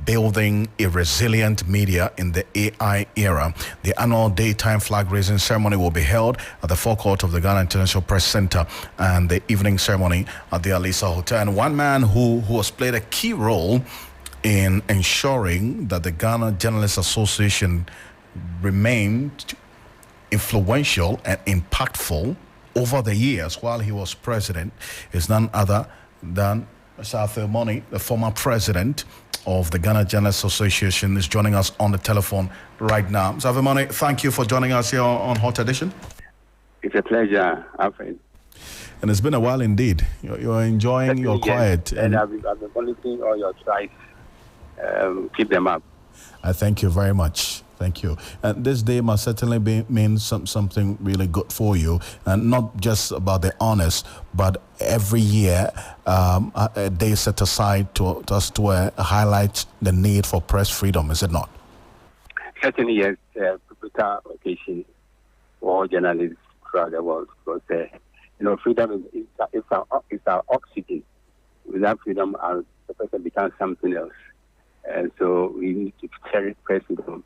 Building a Resilient Media in the AI Era. The annual daytime flag raising ceremony will be held at the forecourt of the Ghana International Press Center and the evening ceremony at the Alisa Hotel. And one man who has played a key role in ensuring that the Ghana Journalists Association remained influential and impactful over the years while he was president is none other than Mr. Money, the former president of the Ghana Journalists Association, is joining us on the telephone right now. Mr. Money, thank you for joining us here on Hot Edition. It's a pleasure, Alfred. And it's been a while indeed. You're enjoying your quiet. And I've been monitoring all your tries. Keep them up. I thank you very much. Thank you. And this day must certainly mean something really good for you, and not just about the honors, but every year a day set aside to highlight the need for press freedom, is it not? Certainly, yes. Pivotal occasion for all journalists throughout the world, because freedom is our oxygen. Without freedom, the person becomes something else. And so we need to cherish press freedom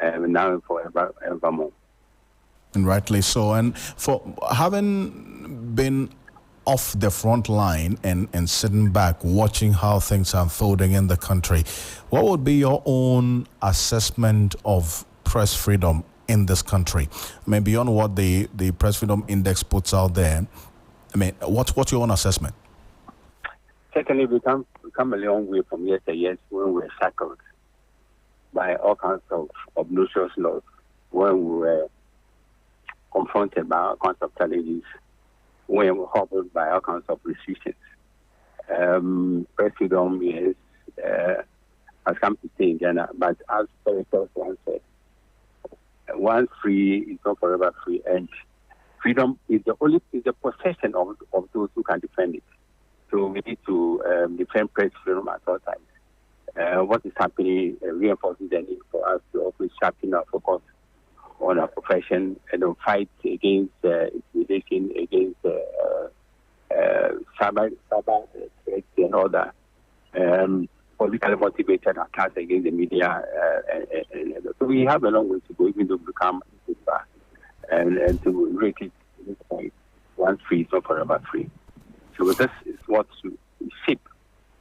now and forevermore. And rightly so. And for having been off the front line and sitting back watching how things are unfolding in the country, what would be your own assessment of press freedom in this country? I mean, beyond what the Press Freedom Index puts out there, I mean, what's your own assessment? Certainly, we come a long way from yesteryears when we were shackled by all kinds of obnoxious laws, when we were confronted by all kinds of challenges, when we were hobbled by all kinds of restrictions. Press freedom, yes, has come to stay in Ghana, but as Professor once said, once free is not forever free, and freedom is the possession of those who can defend it. So we need to defend press freedom at all times. What is happening reinforces the need for us to always sharpen our focus on our profession and fight against intimidation, against cyber threats and all that, politically motivated attacks against the media. So we have a long way to go, even though we become and to rate it this point. Once free is not forever free. So this is what to shape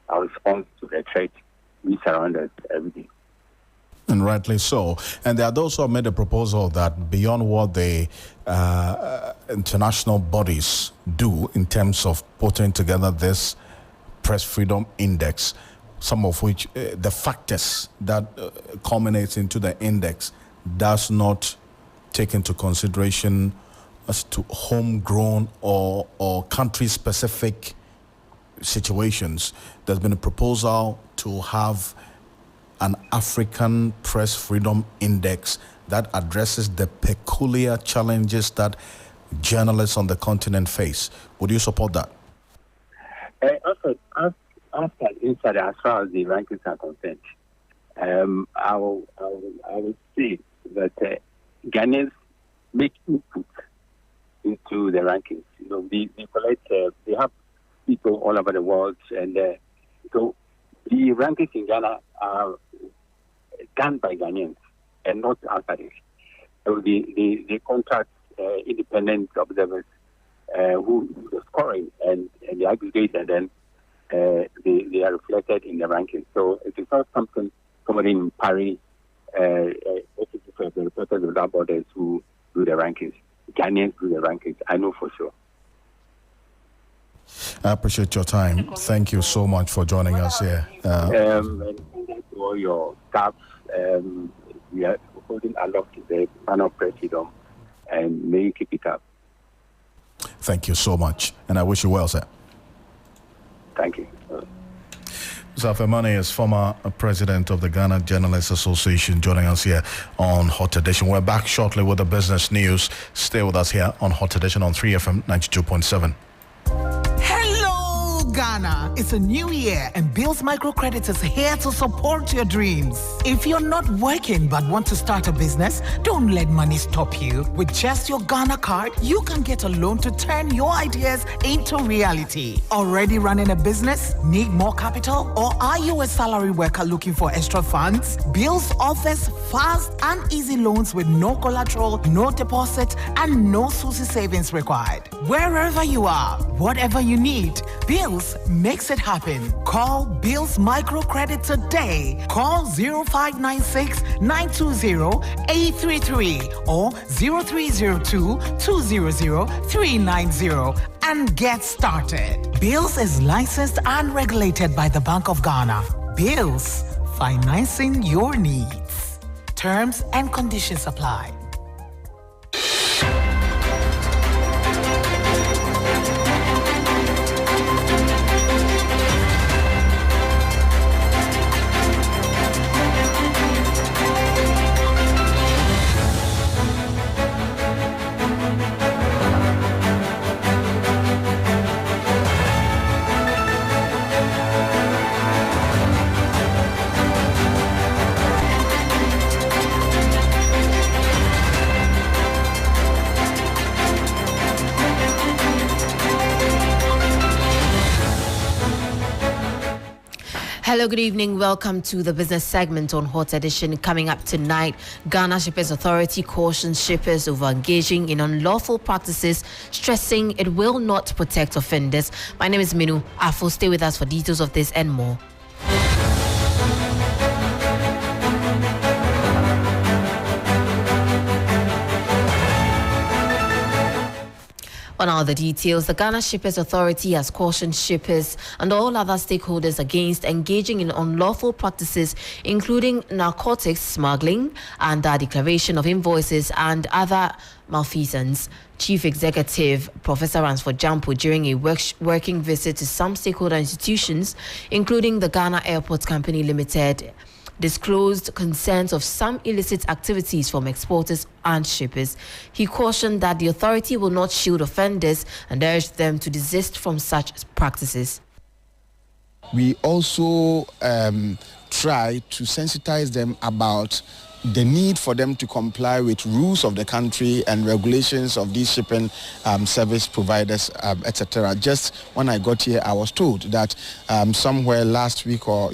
our response to the threat we surround us every day. And rightly so. And there are those who have made a proposal that beyond what the international bodies do in terms of putting together this press freedom index, some of which the factors that culminates into the index does not take into consideration as to homegrown or country-specific situations. There's been a proposal to have an African Press Freedom Index that addresses the peculiar challenges that journalists on the continent face. Would you support that? Also, as an insider, as far as the rankings are concerned, I will say that Ghanaians make input into the rankings. You know, they collect, they have people all over the world, and so the rankings in Ghana are done by Ghanaians and not outsiders. So they contact independent observers who do the scoring and they aggregate, and then they are reflected in the rankings. So it is not something somebody in Paris, the Reporters Without Borders who do the rankings. Ghanaians do the rankings, I know for sure. I appreciate your time. Thank you so much for joining us here. And to all your staff, we are holding aloft to the panel press freedom, and may you keep it up. Thank you so much, and I wish you well, sir. Thank you. Zafemani is former president of the Ghana Journalists Association, joining us here on Hot Edition. We're back shortly with the business news. Stay with us here on Hot Edition on 3FM 92.7. Ghana. It's a new year and Bills Microcredit is here to support your dreams. If you're not working but want to start a business, don't let money stop you. With just your Ghana card, you can get a loan to turn your ideas into reality. Already running a business? Need more capital? Or are you a salary worker looking for extra funds? Bills offers fast and easy loans with no collateral, no deposit, and no SUSI savings required. Wherever you are, whatever you need, Bills makes it happen. Call Bills Microcredit today. Call 0596 920 833 or 0302 200 390 and get started. Bills is licensed and regulated by the Bank of Ghana. Bills, financing your needs. Terms and conditions apply. Hello, good evening. Welcome to the business segment on Hot Edition. Coming up tonight, Ghana Shippers Authority cautions shippers over engaging in unlawful practices, stressing it will not protect offenders. My name is Minu Afo. Stay with us for details of this and more. On all the details, the Ghana Shippers Authority has cautioned shippers and all other stakeholders against engaging in unlawful practices, including narcotics smuggling and the declaration of invoices and other malfeasance. Chief Executive Professor Ransford Jampo, during a working visit to some stakeholder institutions, including the Ghana Airports Company Limited, disclosed concerns of some illicit activities from exporters and shippers. He cautioned that the authority will not shield offenders and urged them to desist from such practices. We also try to sensitize them about the need for them to comply with rules of the country and regulations of these shipping service providers, etc. Just when I got here, I was told that somewhere last week or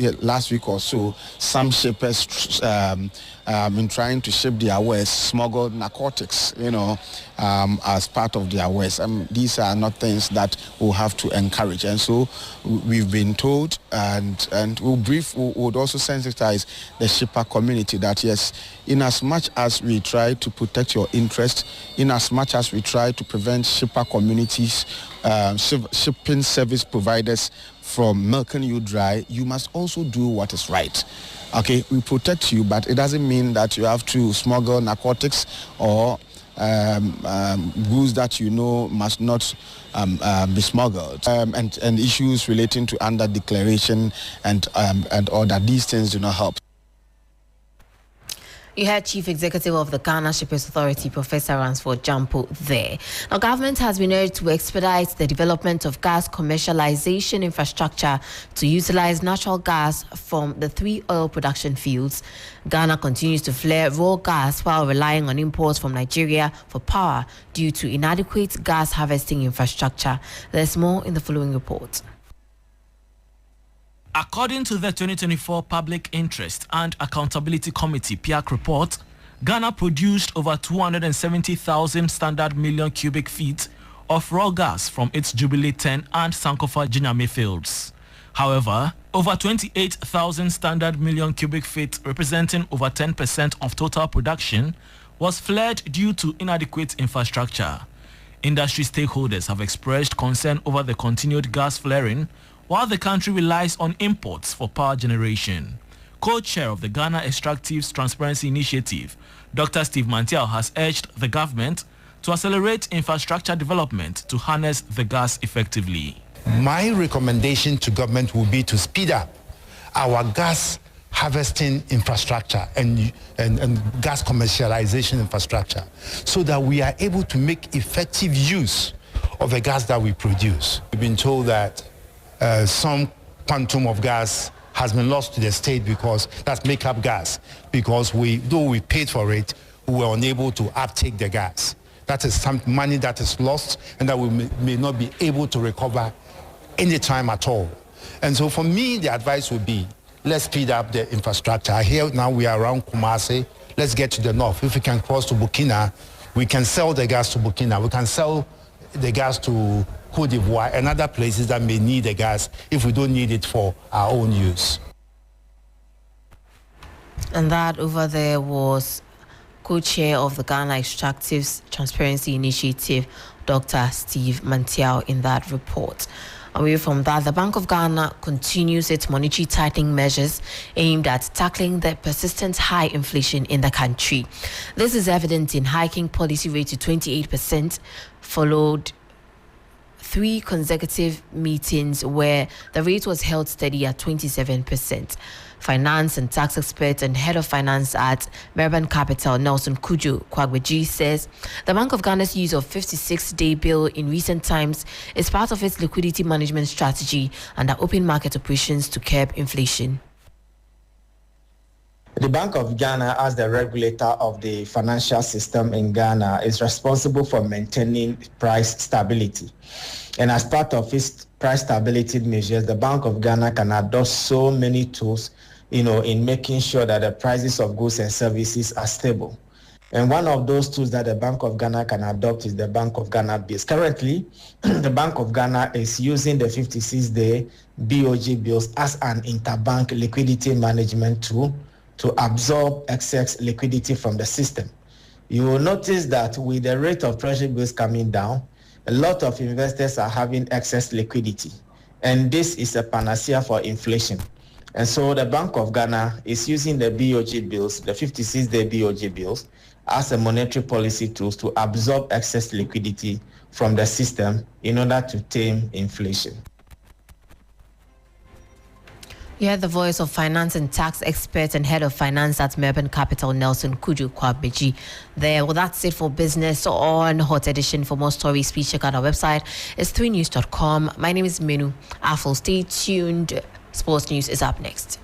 so, some shippers in trying to ship their wares smuggled narcotics, as part of their wares. These are not things that we'll have to encourage. And so we've been told, and we'll also sensitize the shipper community that yes, in as much as we try to protect your interest, in as much as we try to prevent shipper communities, shipping service providers from milking you dry, you must also do what is right. Okay, we protect you, but it doesn't mean that you have to smuggle narcotics or goods that must not be smuggled, and issues relating to under declaration and all that. These things do not help. You heard Chief Executive of the Ghana Shippers Authority, Professor Ransford Jampo, there. Now, government has been urged to expedite the development of gas commercialization infrastructure to utilize natural gas from the 3 oil production fields. Ghana continues to flare raw gas while relying on imports from Nigeria for power due to inadequate gas harvesting infrastructure. There's more in the following report. According to the 2024 Public Interest and Accountability Committee PIAC report, Ghana produced over 270,000 standard million cubic feet of raw gas from its Jubilee 10 and Sankofa Jinyame fields. However, over 28,000 standard million cubic feet, representing over 10% of total production, was flared due to inadequate infrastructure. Industry stakeholders have expressed concern over the continued gas flaring, while the country relies on imports for power generation. Co-chair of the Ghana Extractives Transparency Initiative, Dr. Steve Mantiao, has urged the government to accelerate infrastructure development to harness the gas effectively. My recommendation to government will be to speed up our gas harvesting infrastructure and gas commercialization infrastructure so that we are able to make effective use of the gas that we produce. We've been told that some quantum of gas has been lost to the state because that's make-up gas, because though we paid for it, we were unable to uptake the gas. That is some money that is lost and that we may not be able to recover any time at all. And so for me, the advice would be, let's speed up the infrastructure. Here now we are around Kumasi. Let's get to the north. If we can cross to Burkina, we can sell the gas to Burkina. We can sell the gas to Côte d'Ivoire and other places that may need the gas if we don't need it for our own use. And that over there was co-chair of the Ghana Extractives Transparency Initiative, Dr. Steve Mantiao, in that report. Away from that, the Bank of Ghana continues its monetary tightening measures aimed at tackling the persistent high inflation in the country. This is evident in hiking policy rate to 28%, followed 3 consecutive meetings where the rate was held steady at 27%. Finance and tax expert and head of finance at Merban Capital, Nelson Kujo Kwagbeji, says the Bank of Ghana's use of 56-day bill in recent times is part of its liquidity management strategy under open market operations to curb inflation. The Bank of Ghana, as the regulator of the financial system in Ghana, is responsible for maintaining price stability. And as part of its price stability measures, the Bank of Ghana can adopt so many tools, in making sure that the prices of goods and services are stable. And one of those tools that the Bank of Ghana can adopt is the Bank of Ghana bills. Currently, the Bank of Ghana is using the 56-day BOG bills as an interbank liquidity management tool to absorb excess liquidity from the system. You will notice that with the rate of treasury bills coming down, a lot of investors are having excess liquidity. And this is a panacea for inflation. And so the Bank of Ghana is using the BOG bills, the 56-day BOG bills, as a monetary policy tool to absorb excess liquidity from the system in order to tame inflation. You heard the voice of finance and tax expert and head of finance at Merban Capital, Nelson Kuju Kwagbeji. There, well, that's it for business on Hot Edition. For more stories, please check out our website. It's 3news.com. My name is Menu Afol. Stay tuned. Sports News is up next.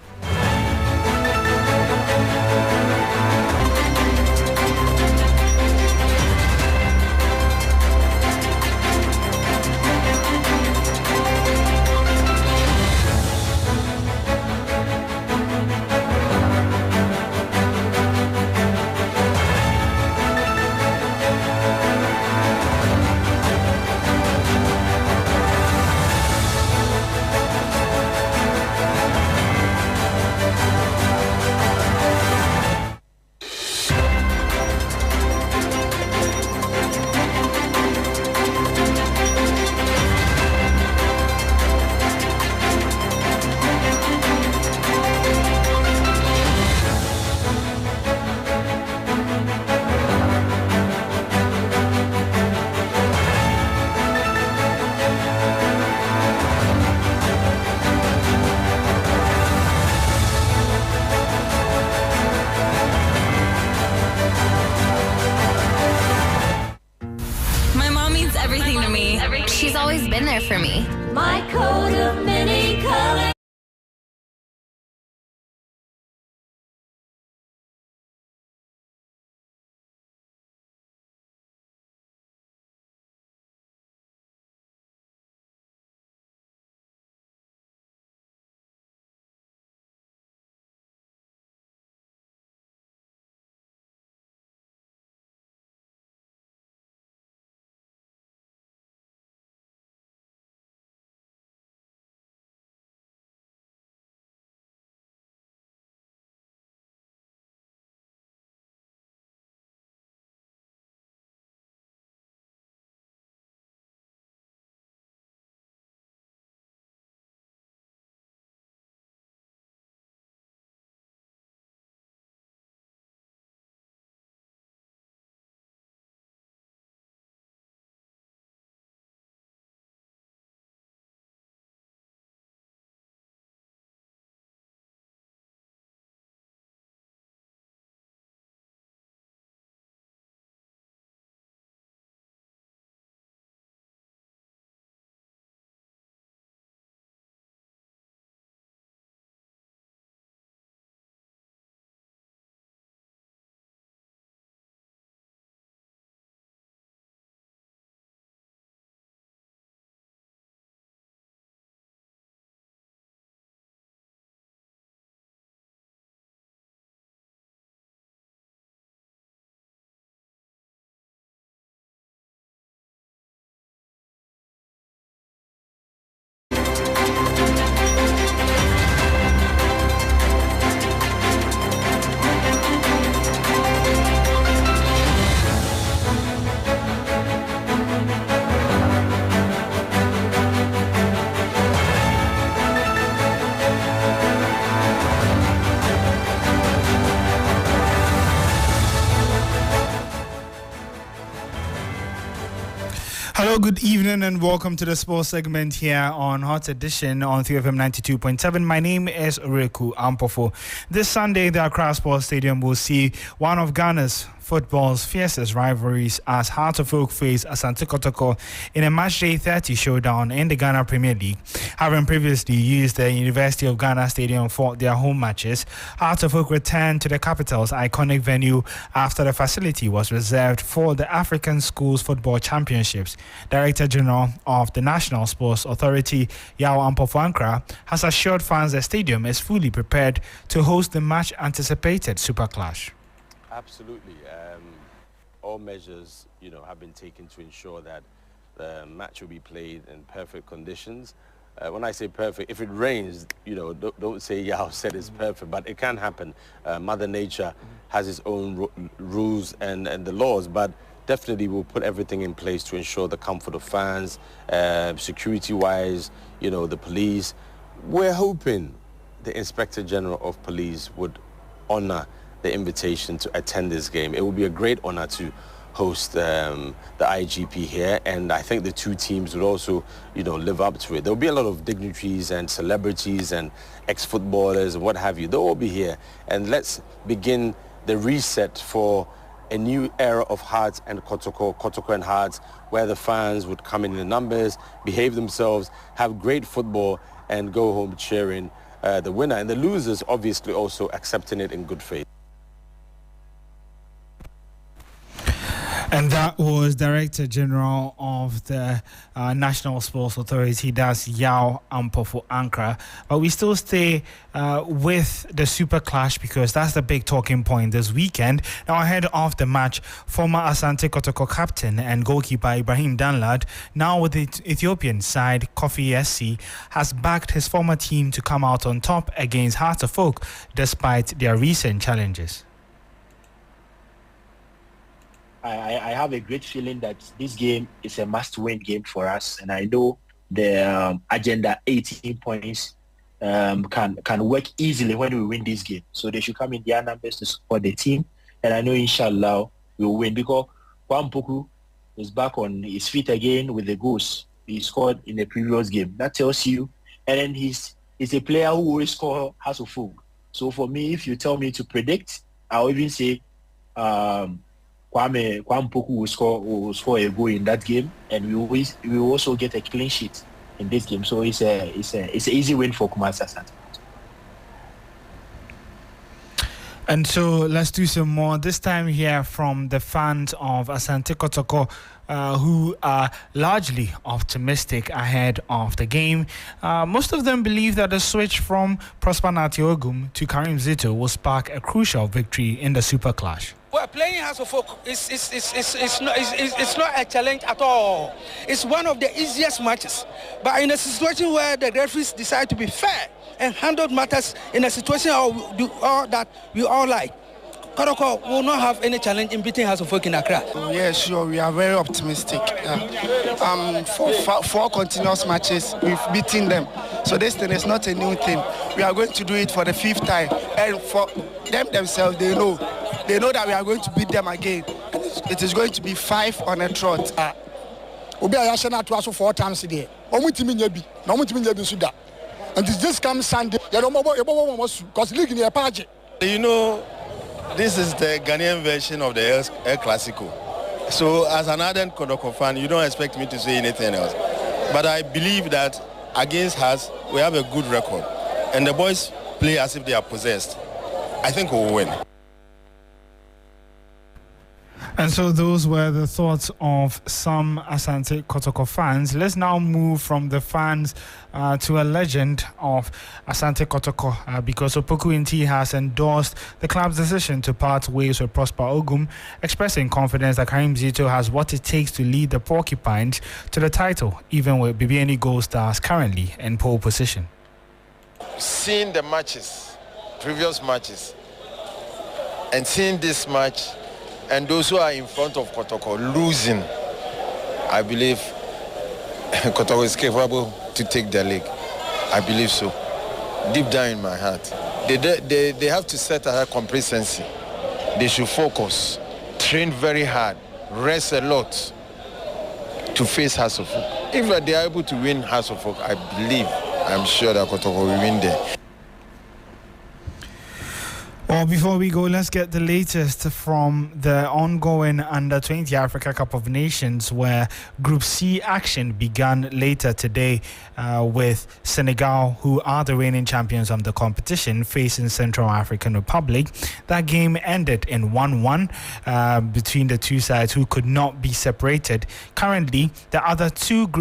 there for me. My coat of many colors. Hello, good evening, and welcome to the sports segment here on Hot Edition on 3FM 92.7. My name is Reku Ampofo. This Sunday, the Accra Sports Stadium will see one of Ghana's football's fiercest rivalries as Hearts of Oak face Asante Kotoko in a matchday 30 showdown in the Ghana Premier League. Having previously used the University of Ghana Stadium for their home matches, Hearts of Oak returned to the capital's iconic venue after the facility was reserved for the African Schools Football Championships. Director General of the National Sports Authority, Yao Ampofo-Ankra, has assured fans the stadium is fully prepared to host the much-anticipated Super Clash. Absolutely. All measures, have been taken to ensure that the match will be played in perfect conditions. When I say perfect, if it rains, don't say Yao said it's perfect, but it can happen. Mother Nature has its own rules and the laws, but definitely we'll put everything in place to ensure the comfort of fans, security-wise, the police. We're hoping the Inspector General of Police would honor the invitation to attend this game. It would be a great honor to host the IGP here, and I think the two teams would also, live up to it. There'll be a lot of dignitaries and celebrities and ex-footballers and what have you. They'll all be here, and let's begin the reset for a new era of Hearts and Kotoko and Hearts, where the fans would come in numbers, behave themselves, have great football, and go home cheering the winner. And the losers obviously also accepting it in good faith. And that was Director General of the National Sports Authority, that's Yao Ampofo-Ankra. But we still stay with the Super Clash because that's the big talking point this weekend. Now, ahead of the match, former Asante Kotoko captain and goalkeeper Ibrahim Danlad, now with the Ethiopian side, Kofi SC, has backed his former team to come out on top against Hearts of Oak despite their recent challenges. I have a great feeling that this game is a must-win game for us, and I know the agenda 18 points can work easily when we win this game. So they should come in their numbers to support the team, and I know inshallah we'll win because Wampuku is back on his feet again with the goals he scored in the previous game. That tells you, and then he's a player who always score Hearts of Oak. So for me, if you tell me to predict, I'll even say Kwame Poku will score a goal in that game, and we will also get a clean sheet in this game. So it's an easy win for Kumasi Asante. And so let's do some more. This time here from the fans of Asante Kotoko, who are largely optimistic ahead of the game. Most of them believe that the switch from Prosper Natiogum to Karim Zito will spark a crucial victory in the Super Clash. Well, playing House of Folk is not a challenge at all. It's one of the easiest matches. But in a situation where the referees decide to be fair and handle matters in a situation that we all like, Kotoko will not have any challenge in beating House of Folk in Accra. Yeah, sure. We are very optimistic. For 4 continuous matches, we've beaten them. So this thing is not a new thing. We are going to do it for the 5th time. And for them themselves, they know that we are going to beat them again. And it is going to be 5 on a trot. Obi ayashana to us 4 times a day. Omutimi nyebi, na omutimi nyebi suda. And it's just come Sunday. Because league in the You know, this is the Ghanaian version of the El Clasico. So as an ardent Kotoko fan, you don't expect me to say anything else. But I believe that against us, we have a good record. And the boys play as if they are possessed. I think we'll win. And so those were the thoughts of some Asante Kotoko fans. Let's now move from the fans to a legend of Asante Kotoko because Opoku Inti has endorsed the club's decision to part ways with Prosper Ogum, expressing confidence that Karim Zito has what it takes to lead the Porcupines to the title, even with BBNE Gold Stars currently in pole position. Seeing the matches, previous matches, and seeing this match, and those who are in front of Kotoko losing, I believe Kotoko is capable to take the league. I believe so. Deep down in my heart. They have to set a complacency. They should focus, train very hard, rest a lot to face House of Folk. If they are able to win House of Folk, I'm sure that Kotoko will win there. Well, before we go, let's get the latest from the ongoing Under-20 Africa Cup of Nations, where Group C action began later today with Senegal, who are the reigning champions of the competition, facing Central African Republic. That game ended in 1-1 between the two sides who could not be separated. Currently, the other two groups